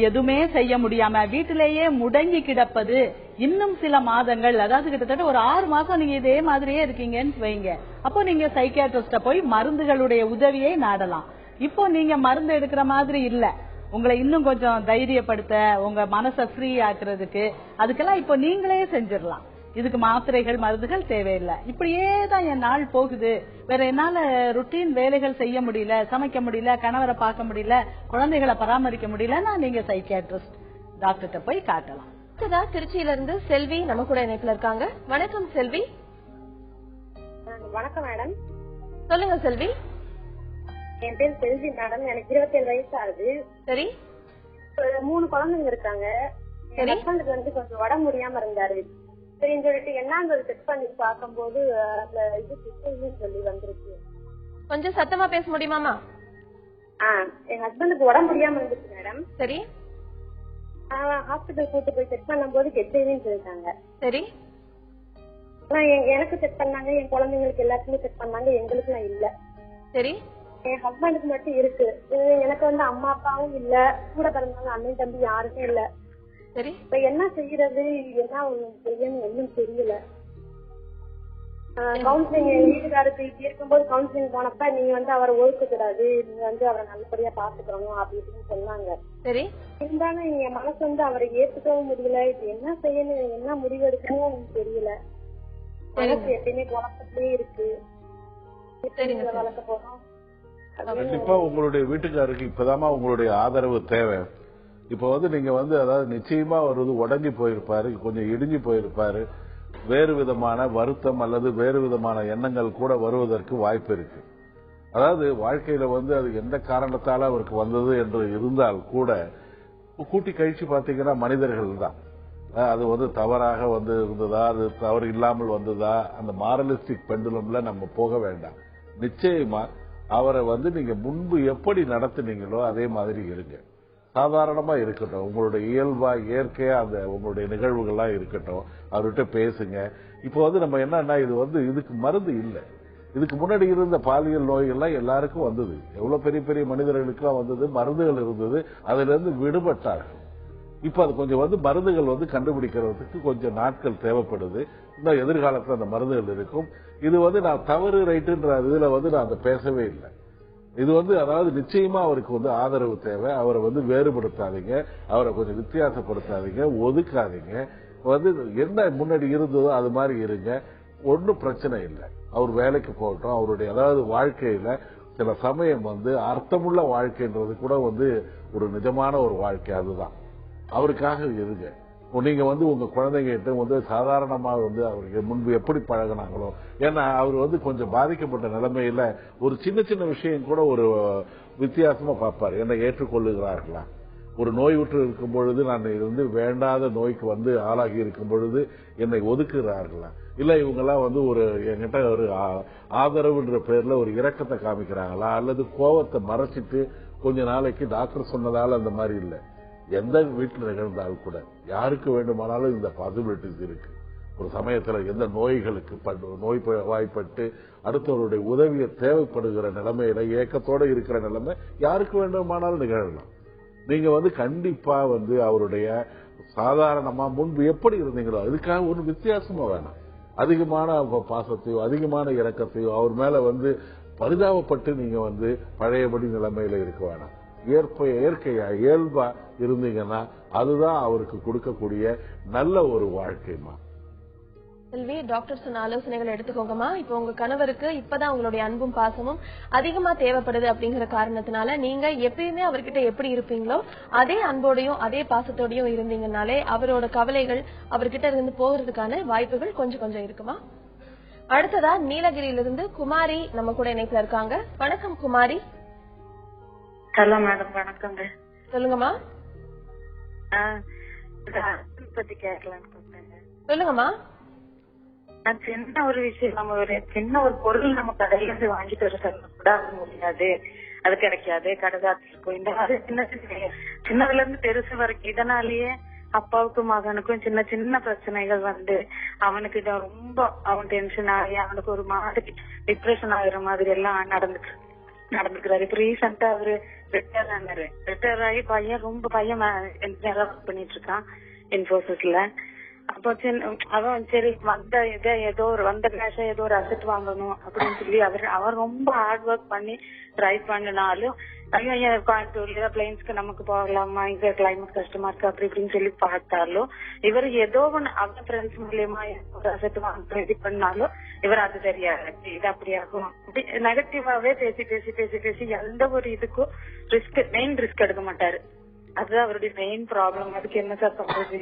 எதுவுமே செய்ய முடியாம வீட்டிலேயே முடங்கி கிடப்பது இன்னும் சில மாதங்கள், அதாவது கிட்டத்தட்ட ஒரு 6 மாசம் நீங்க இதே மாதிரியே இருக்கீங்கன்னு வைங்க. அப்போ நீங்க சைக்கியாட்ரிஸ்ட போய் மருந்துகளுடைய உதவியை நாடலாம். இப்போ நீங்க மருந்து எடுக்கிற மாதிரி இல்ல. உங்களை இன்னும் கொஞ்சம் தைரியப்படுத்த உங்க மனசை ஃப்ரீ ஆக்குறதுக்கு அதுக்கெல்லாம் இப்போ நீங்களே செஞ்சிடலாம். இதுக்கு மாத்திரைகள் மருந்துகள் தேவையில்லை. இப்படியே தான் என் நாள் போகுது, வேற என்னால ருட்டீன் வேலைகள் செய்ய முடியல, சமைக்க முடியல, கணவரை பார்க்க முடியல, குழந்தைகளை பராமரிக்க முடியலன்னா நீங்க சைக்கியாட்ரிஸ்ட் டாக்டர்கிட்ட போய் காட்டலாம். திருச்சியில இருந்து செல்வி நம்ம கூட இணைப்புல இருக்காங்க. வணக்கம் செல்வி. வணக்கம் மேடம். சொல்லுங்க செல்வி. என் பேர் செல்வி மேடம். எனக்கு 27 வயசு ஆகுது. சரி. 3 குழந்தைங்க இருக்காங்க. என் ஹஸ்பண்டுக்கு வந்து கொஞ்சம் உடம்பு முடியாம இருந்தாரு. சரின்னு சொல்லிட்டு என்னன்னு செக் பண்ணி பார்க்கும்போது அந்த இது சொல்லி வந்துருச்சு. கொஞ்சம் சத்தமா பேச முடியுமாமா? என் ஹஸ்பண்டுக்கு உடம்பு முடியாம இருந்துச்சு மேடம். சரி. ஹாஸ்பிட்டல் கூட்டு போய் செக் பண்ணும் போது ஹெச்ஐவின்னு சொல்லிட்டாங்க. சரி. எனக்கு செக் பண்ணாங்க, என் குழந்தைங்களுக்கு எல்லாத்துக்குமே செக் பண்ணாங்க, எங்களுக்கு எல்லாம் இல்ல. சரி. என் ஹஸ்பண்டுக்கு மட்டும் இருக்கு. எனக்கு வந்து அம்மா அப்பாவும் இல்ல, கூட பிறந்தாங்க அண்ணன் தம்பி யாருமே இல்ல. சரி. இப்ப என்ன செய்யறது, என்ன செய்யணும் ஒன்னும் தெரியல. கவுன்சிலிங் எங்க வீட்டுக்காருக்கு இருக்கும்போது கவுன்சிலிங் போனப்ப நீங்க வந்து அவரை ஒதுக்க கூடாது, நீங்க வந்து அவரை நல்லபடியா பாத்துக்கணும் அப்படின்னு சொன்னாங்க. சரி. இருந்தாலும் என் மனசு வந்து அவரை ஏத்துக்கவும் முடியல. இப்ப என்ன செய்யணும், என்ன முடிவு எடுக்கணும் எனக்கு தெரியல. மனசு எப்பயுமே குழப்பத்திலே இருக்கு. வளர்க்க போறோம். கண்டிப்பா உங்களுடைய வீட்டுக்காருக்கு இப்பதாமா உங்களுடைய ஆதரவு தேவை. இப்ப வந்து நீங்க வந்து அதாவது நிச்சயமா வருவது உடஞ்சி போயிருப்பாரு, கொஞ்சம் இடிஞ்சு போயிருப்பாரு, வேறு விதமான வருத்தம் அல்லது வேறு விதமான எண்ணங்கள் கூட வருவதற்கு வாய்ப்பு இருக்கு. அதாவது வாழ்க்கையில வந்து அது எந்த காரணத்தால அவருக்கு வந்தது என்று இருந்தால் கூட கூட்டி கழிச்சு பாத்தீங்கன்னா மனிதர்கள் தான். அது வந்து தவறாக வந்து இருந்ததா, அது தவறு இல்லாமல் வந்ததா, அந்த மாரலிஸ்டிக் பெண்டுலம்ல நம்ம போக வேண்டாம். நிச்சயமா அவரை வந்து நீங்க முன்பு எப்படி நடத்துனீங்களோ அதே மாதிரி இருங்க. சாதாரணமா இருக்கட்டும், உங்களுடைய இயல்பா இயற்கையா அந்த உங்களுடைய நிகழ்வுகள்லாம் இருக்கட்டும், அவர்கிட்ட பேசுங்க. இப்போ வந்து நம்ம என்னன்னா இது வந்து இதுக்கு மருந்து இல்லை. இதுக்கு முன்னாடி இருந்த பாலியல் நோய்கள்லாம் எல்லாருக்கும் வந்தது, எவ்வளவு பெரிய பெரிய மனிதர்களுக்கெல்லாம் வந்தது, மருந்துகள் இருந்தது, அதுல இருந்து விடுபட்டார்கள். இப்ப அது கொஞ்சம் வந்து மருந்துகள் வந்து கண்டுபிடிக்கிறதுக்கு கொஞ்சம் நாட்கள் தேவைப்படுது. இன்னும் எதிர்காலத்தில் அந்த மருந்துகள் இருக்கும். இது வந்து நான் தவறு ரைட்டுன்ற இதுல வந்து நான் அதை பேசவே இல்லை. இது வந்து அதாவது நிச்சயமா அவருக்கு வந்து ஆதரவு தேவை. அவரை வந்து வேறுபடுத்தாதீங்க, அவரை கொஞ்சம் வித்தியாசப்படுத்தாதீங்க, ஒதுக்காதீங்க. வந்து என்ன முன்னாடி இருந்ததோ அது மாதிரி இருங்க, ஒன்னும் பிரச்சனை இல்லை. அவர் வேலைக்கு போகட்டும். அவருடைய அதாவது வாழ்க்கையில சில சமயம் வந்து அர்த்தமுள்ள வாழ்க்கைன்றது கூட வந்து ஒரு நிஜமான ஒரு வாழ்க்கை, அதுதான் அவருக்காக இருங்க. நீங்க வந்து உங்க குழந்தைகிட்ட வந்து சாதாரணமா வந்து அவருக்கு முன்பு எப்படி பழகினாங்களோ, ஏன்னா அவர் வந்து கொஞ்சம் பாதிக்கப்பட்ட நிலைமையில ஒரு சின்ன சின்ன விஷயம் கூட ஒரு வித்தியாசமா பார்ப்பாரு. என்னை ஏற்றுக்கொள்ளுகிறார்களா, ஒரு நோய் உற்று இருக்கும் பொழுது நான் வந்து வேண்டாத நோய்க்கு வந்து ஆளாகி இருக்கும் பொழுது என்னை ஒதுக்குகிறார்களா, இல்ல இவங்கெல்லாம் வந்து ஒரு என்கிட்ட ஒரு ஆதரவுன்ற பேர்ல ஒரு இரக்கத்தை காமிக்கிறாங்களா, அல்லது கோபத்தை மறைச்சிட்டு கொஞ்ச நாளைக்கு டாக்டர் சொன்னதால அந்த மாதிரி இல்லை. எந்த வீட்டில் நிகழ்ந்தாலும் கூட யாருக்கு வேண்டுமானாலும் இந்த பாசிபிலிட்டிஸ் இருக்கு. ஒரு சமயத்துல எந்த நோய்களுக்கு நோய் வாய்ப்பட்டு அடுத்தவருடைய உதவியை தேவைப்படுகிற நிலைமையில ஏக்கத்தோட இருக்கிற நிலைமை யாருக்கு வேண்டுமானாலும் நிகழலாம். நீங்க வந்து கண்டிப்பா வந்து அவருடைய சாதாரணமா முன்பு எப்படி இருந்தீங்களோ அதுக்காக ஒரு வித்தியாசமா வேணாம். அதிகமான பாசத்தையோ அதிகமான இரக்கத்தையோ அவர் மேல வந்து பரிதாபப்பட்டு நீங்க வந்து பழையபடி நிலைமையில இருக்க வேணாம். இயற்கையா இயல்பா இருந்தீங்கன்னா அதுதான் அவருக்கு கொடுக்கக்கூடிய நல்ல ஒரு வாழ்க்கைமா. செல்வி, டாக்டர் சொன்ன ஆலோசனைகளை எடுத்துக்கோங்கம்மா. இப்ப உங்க கணவருக்கு இப்பதான் உங்களுடைய அன்பும் பாசமும் அதிகமா தேவைப்படுது அப்படிங்கிற காரணத்தினால நீங்க எப்பயுமே அவர்கிட்ட எப்படி இருப்பீங்களோ அதே அன்போடையும் அதே பாசத்தோடையும் இருந்தீங்கன்னாலே அவரோட கவலைகள் அவர்கிட்ட இருந்து போகிறதுக்கான வாய்ப்புகள் கொஞ்சம் கொஞ்சம் இருக்குமா. அடுத்ததா நீலகிரியிலிருந்து குமாரி நம்ம கூட இணைப்புல இருக்காங்க. வணக்கம் குமாரி. ஹலோ மேடம், வணக்கங்க. சொல்லுங்கம்மா. பத்தி கேட்கலான்னு கூப்பிட்டேங்க. சொல்லுங்கம்மா. சின்ன ஒரு விஷயம், நம்ம ஒரு சின்ன ஒரு பொருள் நம்ம கடையில இருந்து வாங்கிட்டு வர சொல்ல கூட அது முடியாது, அது கிடைக்காது, கடைதாத்துக்கு இந்த மாதிரி சின்னதுல இருந்து பெருசு வரைக்கும் இதனாலேயே அப்பாவுக்கும் மகனுக்கும் சின்ன சின்ன பிரச்சனைகள் வந்து அவனுக்கு ரொம்ப அவன் டென்ஷன் ஆகி அவனுக்கு ஒரு மாதிரி டிப்ரெஷன் ஆகுற மாதிரி எல்லாம் நடந்துக்கிறாரு. இப்ப ரீசெண்டா அவரு ரிட்டையர் ஆனாரு. ரிட்டையர் ஆகி பையன் பண்ணிட்டு இருக்கான் இன்ஃபோசிஸ்ல. அப்போ அவன் சரி வந்த கேஷ ஏதோ ஒரு அசெட் வாங்கணும் அப்படின்னு சொல்லி அவர் ரொம்ப ஹார்ட் ஒர்க் பண்ணி ட்ரை பண்ணினாலும் கோயம்புத்தூர்ல பிளைன்ஸ்க்கு நமக்கு போகலாமா, இங்க கிளைமேட் கஷ்டமா இருக்கு அப்படி இப்படின்னு சொல்லி பார்த்தாலும் இவர் ஏதோ ஒண்ணு அவங்க ஃப்ரெண்ட்ஸ் மூலியமா ஒரு அசெட் வாங்க ரெடி பண்ணாலும் இவர் அது தெரியாது, இது அப்படியாகும் அப்படி நெகட்டிவாவே பேசி பேசி பேசி பேசி எந்த ஒரு இதுக்கும் மெயின் ரிஸ்க் எடுக்க மாட்டாரு. அதுதான் அவருடைய மெயின் ப்ராப்ளம். அதுக்கு என்ன சார் பண்றது?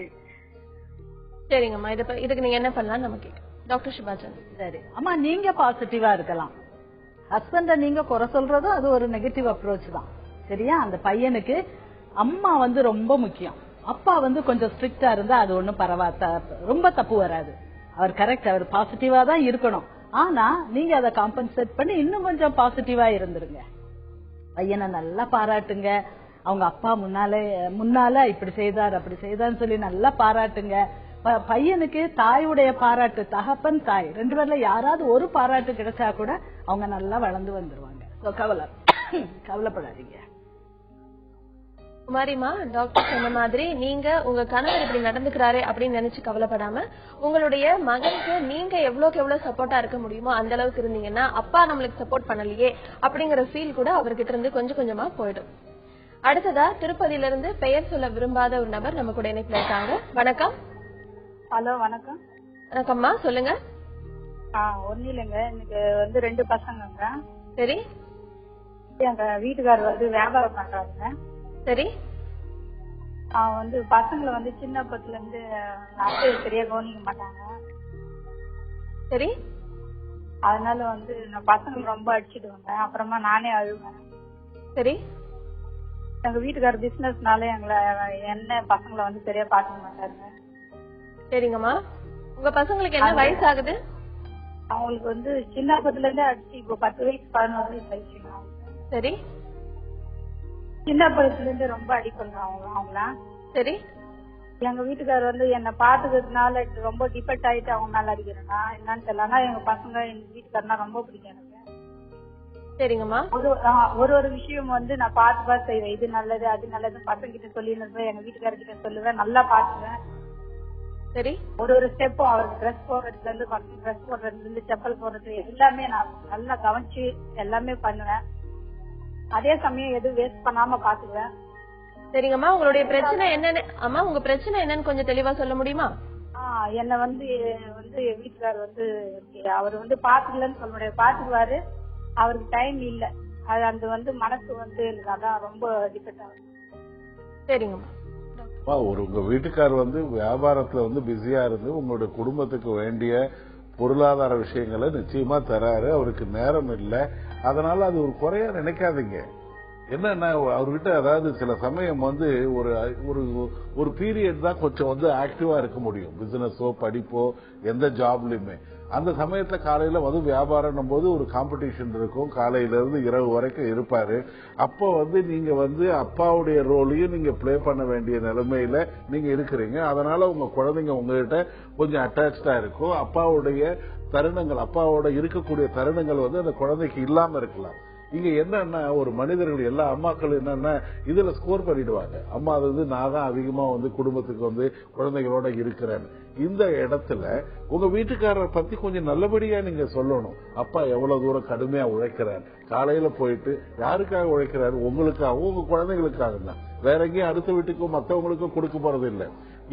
சரிங்கம்மா, இதுக்கு நீங்க என்ன பண்ணலாம் நமக்கு டாக்டர் சுபாஜன். சரி அம்மா, நீங்க பாசிட்டிவா இருக்கலாம். ஹஸ்பண்ட நீங்க குறை சொல்றதும் அது ஒரு நெகட்டிவ் அப்ரோச் தான். சரியா? அந்த பையனுக்கு அம்மா வந்து ரொம்ப முக்கியம். அப்பா வந்து கொஞ்சம் ஸ்ட்ரிக்டா இருந்தா அது ஒண்ணும் ரொம்ப தப்பு வராது. அவர் கரெக்ட், அவர் பாசிட்டிவா தான் இருக்கணும். ஆனா நீங்க அதை காம்பன்சேட் பண்ணி இன்னும் கொஞ்சம் பாசிட்டிவா இருந்துருங்க. பையனை நல்லா பாராட்டுங்க. அவங்க அப்பா முன்னால இப்படி செய்தார் அப்படி செய்தான்னு சொல்லி நல்லா பாராட்டுங்க. பையனுக்கு தாயுடைய பாராட்டு, தகப்பன் தாய் 2 பேர்ல யாராவது ஒரு பாராட்டு கிடைச்சா கூட அவங்க நல்லா வளர்ந்து வந்துருவாங்க. கவலைப்படாதீங்க. குமாரிமா, டாக்டர் சொன்ன மாதிரி நீங்க உங்க கணவர் இப்படி நடந்துக்கிறாரு அப்படின்னு நினைச்சு கவலைப்படாம உங்களுடைய மகனுக்கு நீங்க எவ்வளவுக்கு எவ்வளவு சப்போர்ட்டா இருக்க முடியுமோ அந்த அளவுக்கு இருந்தீங்கன்னா அப்பா நம்மளுக்கு சப்போர்ட் பண்ணலையே அப்படிங்கிற ஃபீல் கூட அவர்கிட்ட இருந்து கொஞ்சம் கொஞ்சமா போயிடும். அடுத்ததா திருப்பதியில இருந்து பெயர் சொல்ல விரும்பாத ஒரு நபர் நம்ம கூட இணைப்புல இருக்காங்க. வணக்கம். ஹலோ, வணக்கம். வணக்கம்மா, சொல்லுங்க. ஒன்னும் இல்லைங்க, எனக்கு வந்து 2 பசங்க. சரி. எங்க வீட்டுக்காரர் வந்து வியாபாரம் பண்றாங்க. சரி. வந்து பசங்களை வந்து சின்ன பத்துல இருந்து அப்பா சரியா கவனிக்க மாட்டாங்க. சரி. அதனால வந்து நான் பசங்களை ரொம்ப அடிச்சிடுவேங்க. அப்புறமா நானே அழுவேன். சரி. எங்க வீட்டுக்காரர் பிசினஸ்னால என்ன பசங்களை வந்து சரியா பாத்துக்க மாட்டாருங்க. சரிங்கம்மா, உங்க பசங்களுக்கு என்ன வயசு ஆகுது? அவங்களுக்கு வந்து சின்ன பத்துல இருந்தே அடிச்சு இப்போ 10 வயசு 11 வயசு ஆயிடுச்சுங்க. சரி. சின்ன பழத்துல இருந்து ரொம்ப அடி பண்றாங்க அவங்கள. சரி. எங்க வீட்டுக்காரர் வந்து என்ன பாத்துக்கிறதுனால ரொம்ப டிபெண்ட் ஆயிட்டு அவங்க மேல அடிக்கிறேன்னா என்னன்னு தெரியல. ஆனா எங்க பசங்க எங்க வீட்டுக்காரனா ரொம்ப பிடிக்கும் எனக்கு. சரிங்கம்மா. ஒரு விஷயம் வந்து நான் பார்த்து செய்வேன். இது நல்லது அது நல்லது பசங்க கிட்ட சொல்லிருந்தேன், எங்க வீட்டுக்காரர்கிட்ட சொல்லுவேன், நல்லா பாத்துவேன். சரி. ஒரு ஸ்டெப்பும் அவருக்கு ட்ரெஸ் போடுறதுல இருந்து பசங்க ட்ரெஸ் போடுறதுல இருந்து செப்பல் போடுறது எல்லாமே நான் நல்லா கவனிச்சு எல்லாமே பண்ணுவேன். அதே சமயம் எதுவும் வேஸ்ட் பண்ணாம பாத்துக்குவேன். சரிங்கம்மா, உங்களுடைய பிரச்சனை என்னன்னு அம்மா உங்க பிரச்சனை என்னன்னு கொஞ்சம் தெளிவா சொல்ல முடியுமா? என்ன வந்து வீட்டுக்காரர் வந்து அவர் வந்து பாத்துக்கலன்னு சொல்ல முடியாது, பாத்துக்குவாரு. அவருக்கு டைம் இல்ல. அது அந்த வந்து மனசு வந்து அதான் ரொம்ப டிபெண்ட் ஆகுது. சரிங்கம்மா. உங்க வீட்டுக்காரர் வந்து வியாபாரத்துல வந்து பிஸியா இருந்து உங்களுடைய குடும்பத்துக்கு வேண்டிய பொருளாதார விஷயங்களை நிச்சயமா தராரு. அவருக்கு நேரம் இல்லை, அதனால அது ஒரு குறையா நினைக்காதீங்க. என்னன்னா அவர்கிட்ட அதாவது சில சமயம் வந்து ஒரு பீரியட் தான் கொஞ்சம் வந்து ஆக்டிவா இருக்க முடியும். பிசினஸோ படிப்போ எந்த ஜாப்லயுமே அந்த சமயத்துல காலையில வந்து வியாபாரம் போது ஒரு காம்படிஷன் இருக்கும். காலையில இருந்து இரவு வரைக்கும் இருப்பாரு. அப்போ வந்து நீங்க வந்து அப்பாவுடைய ரோலையும் நீங்க பிளே பண்ண வேண்டிய நிலைமையில நீங்க இருக்கிறீங்க. அதனால உங்க குழந்தைங்க உங்ககிட்ட கொஞ்சம் அட்டாச்சா இருக்கும். அப்பாவுடைய தருணங்கள், அப்பாவோட இருக்கக்கூடிய தருணங்கள் வந்து அந்த குழந்தைக்கு இல்லாம இருக்கலாம். இங்க என்னன்னா ஒரு மனிதர்கள் எல்லா அம்மாக்களும் என்னன்னா இதுல ஸ்கோர் பண்ணிடுவாங்க. அம்மா அது நான் தான் அதிகமா வந்து குடும்பத்துக்கு வந்து குழந்தைகளோட இருக்கிறேன். இந்த இடத்துல உங்க வீட்டுக்காரரை பத்தி கொஞ்சம் நல்லபடியா நீங்க சொல்லணும். அப்பா எவ்வளவு தூரம் கடுமையா உழைக்கிறார், காலையில போயிட்டு யாருக்காக உழைக்கிறாரு? உங்களுக்காகவும் உங்க குழந்தைகளுக்காக தான். வேற எங்கேயும் அடுத்த வீட்டுக்கும் மற்றவங்களுக்கும் கொடுக்க போறது இல்லை.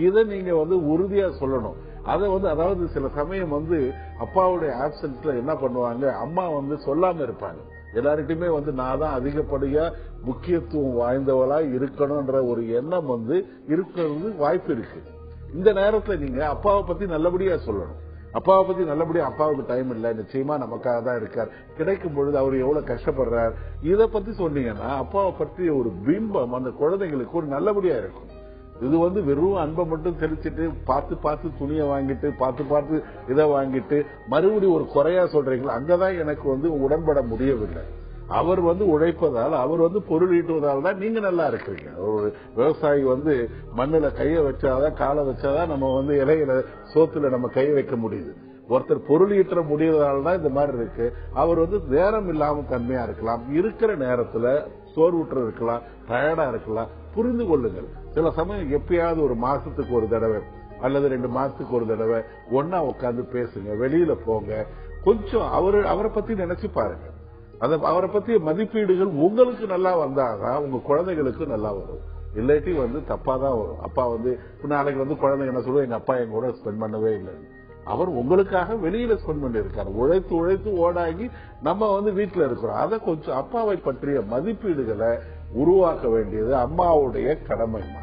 இதை நீங்க வந்து உறுதியா சொல்லணும். அதை வந்து அதாவது சில சமயம் வந்து அப்பாவுடைய ஆப்சன்ஸ்ல என்ன பண்ணுவாங்க, அம்மா வந்து சொல்லாம இருப்பாங்க. எல்லார்கிட்டயுமே வந்து நான் தான் அதிகப்படியா முக்கியத்துவம் வாய்ந்தவளா இருக்கணும்ன்ற ஒரு எண்ணம் வந்து இருக்கிறது வாய்ப்பு இருக்கு. இந்த நேரத்துல நீங்க அப்பாவை பத்தி நல்லபடியா சொல்லணும். அப்பாவை பத்தி நல்லபடியா, அப்பாவுக்கு டைம் இல்ல, நிச்சயமா நமக்காக தான் இருக்கார், கிடைக்கும் பொழுது அவர் எவ்வளவு கஷ்டப்படுறார், இதை பத்தி சொன்னீங்கன்னா அப்பாவை பற்றி ஒரு பிம்பம் அந்த குழந்தைங்களுக்கு ஒரு நல்லபடியா இருக்கும். இது வந்து வெறும் அன்பை மட்டும் தெளிச்சிட்டு பார்த்து பார்த்து துணியை வாங்கிட்டு பார்த்து இதை வாங்கிட்டு மறுபடியும் ஒரு குறையா சொல்றீங்களா, அங்கதான் எனக்கு வந்து உடன்பட முடியவில்லை. அவர் வந்து உழைப்பதால், அவர் வந்து பொருள் ஈட்டுவதால் தான் நீங்க நல்லா இருக்கிறீங்க. ஒரு விவசாயி வந்து மண்ணுல கைய வச்சாதான், காலை வச்சாதான் நம்ம வந்து இலையில சோத்துல நம்ம கை வைக்க முடியுது. ஒருத்தர் பொருள் ஈட்ட முடியறதால தான் இந்த மாதிரி இருக்கு. அவர் வந்து நேரம் இல்லாம தன்மையா இருக்கலாம், இருக்கிற நேரத்துல சோர்வுற்று இருக்கலாம், டயர்டா இருக்கலாம். புரிந்து கொள்ளுங்கள். சில சமயம் எப்பயாவது ஒரு மாசத்துக்கு ஒரு தடவை அல்லது 2 மாசத்துக்கு ஒரு தடவை ஒன்னா உட்காந்து பேசுங்க, வெளியில போங்க, கொஞ்சம் அவரை பத்தி நினைச்சு பாருங்க. அவரை பத்திய மதிப்பீடுகள் உங்களுக்கு நல்லா வந்தாதான் உங்க குழந்தைகளுக்கு நல்லா வரும். இல்லாட்டி வந்து தப்பாதான் வரும். அப்பா வந்து நாளைக்கு வந்து குழந்தைங்க என்ன சொல்லுவோம், எங்க அப்பா எங்க கூட ஸ்பெண்ட் பண்ணவே இல்லை. அவர் உங்களுக்காக வெளியில ஸ்பெண்ட் பண்ணி இருக்காரு. உழைத்து ஓடாகி நம்ம வந்து வீட்டுல இருக்கிறோம். அதை கொஞ்சம் அப்பாவை பற்றிய மதிப்பீடுகளை உருவாக்க வேண்டியது அம்மாவுடைய கடமைமா.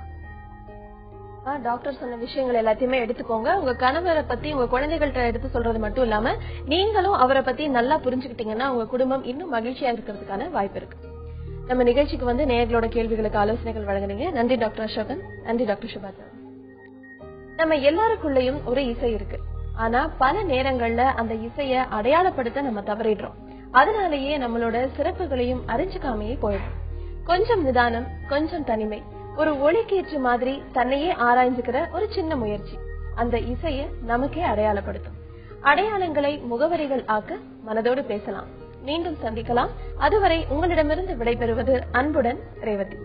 டாக்டர் சொன்ன விஷயங்கள் எல்லாத்தையுமே எடுத்துக்கோங்க. உங்க கணவரை பத்தி உங்க குழந்தைகள்கிட்ட எடுத்து சொல்றது மட்டும் இல்லாம நீங்களும் அவரை பத்தி நல்லா புரிஞ்சுக்கிட்டீங்கன்னா உங்க குடும்பம் இன்னும் மகிழ்ச்சியா இருக்கிறதுக்கான வாய்ப்பு இருக்கு. நம்ம நிகழ்ச்சிக்கு வந்து நேயர்களோட கேள்விகளுக்கு ஆலோசனைகள் வழங்குனீங்க. நன்றி டாக்டர் அசோகன். நன்றி டாக்டர் சுபாதா. நம்ம எல்லாருக்குள்ளயும் ஒரு இசை இருக்கு. ஆனா பல நேரங்கள்ல அந்த இசைய அடையாளப்படுத்த நம்ம தவறிடுறோம். அதனாலேயே நம்மளோட சிறப்புகளையும் அறிஞ்சுக்காமையே போயிடும். கொஞ்சம் நிதானம், கொஞ்சம் தனிமை, ஒரு ஒளிக்கீற்று மாதிரி தன்னையே ஆராய்ஞ்சுக்கிற ஒரு சின்ன முயற்சி அந்த இசைய நமக்கே அடையாளப்படுத்தும். அடையாளங்களை முகவரிகள் ஆக்க மனதோடு பேசலாம். மீண்டும் சந்திக்கலாம். அதுவரை உங்களிடமிருந்து விடைபெறுவது அன்புடன் ரேவதி.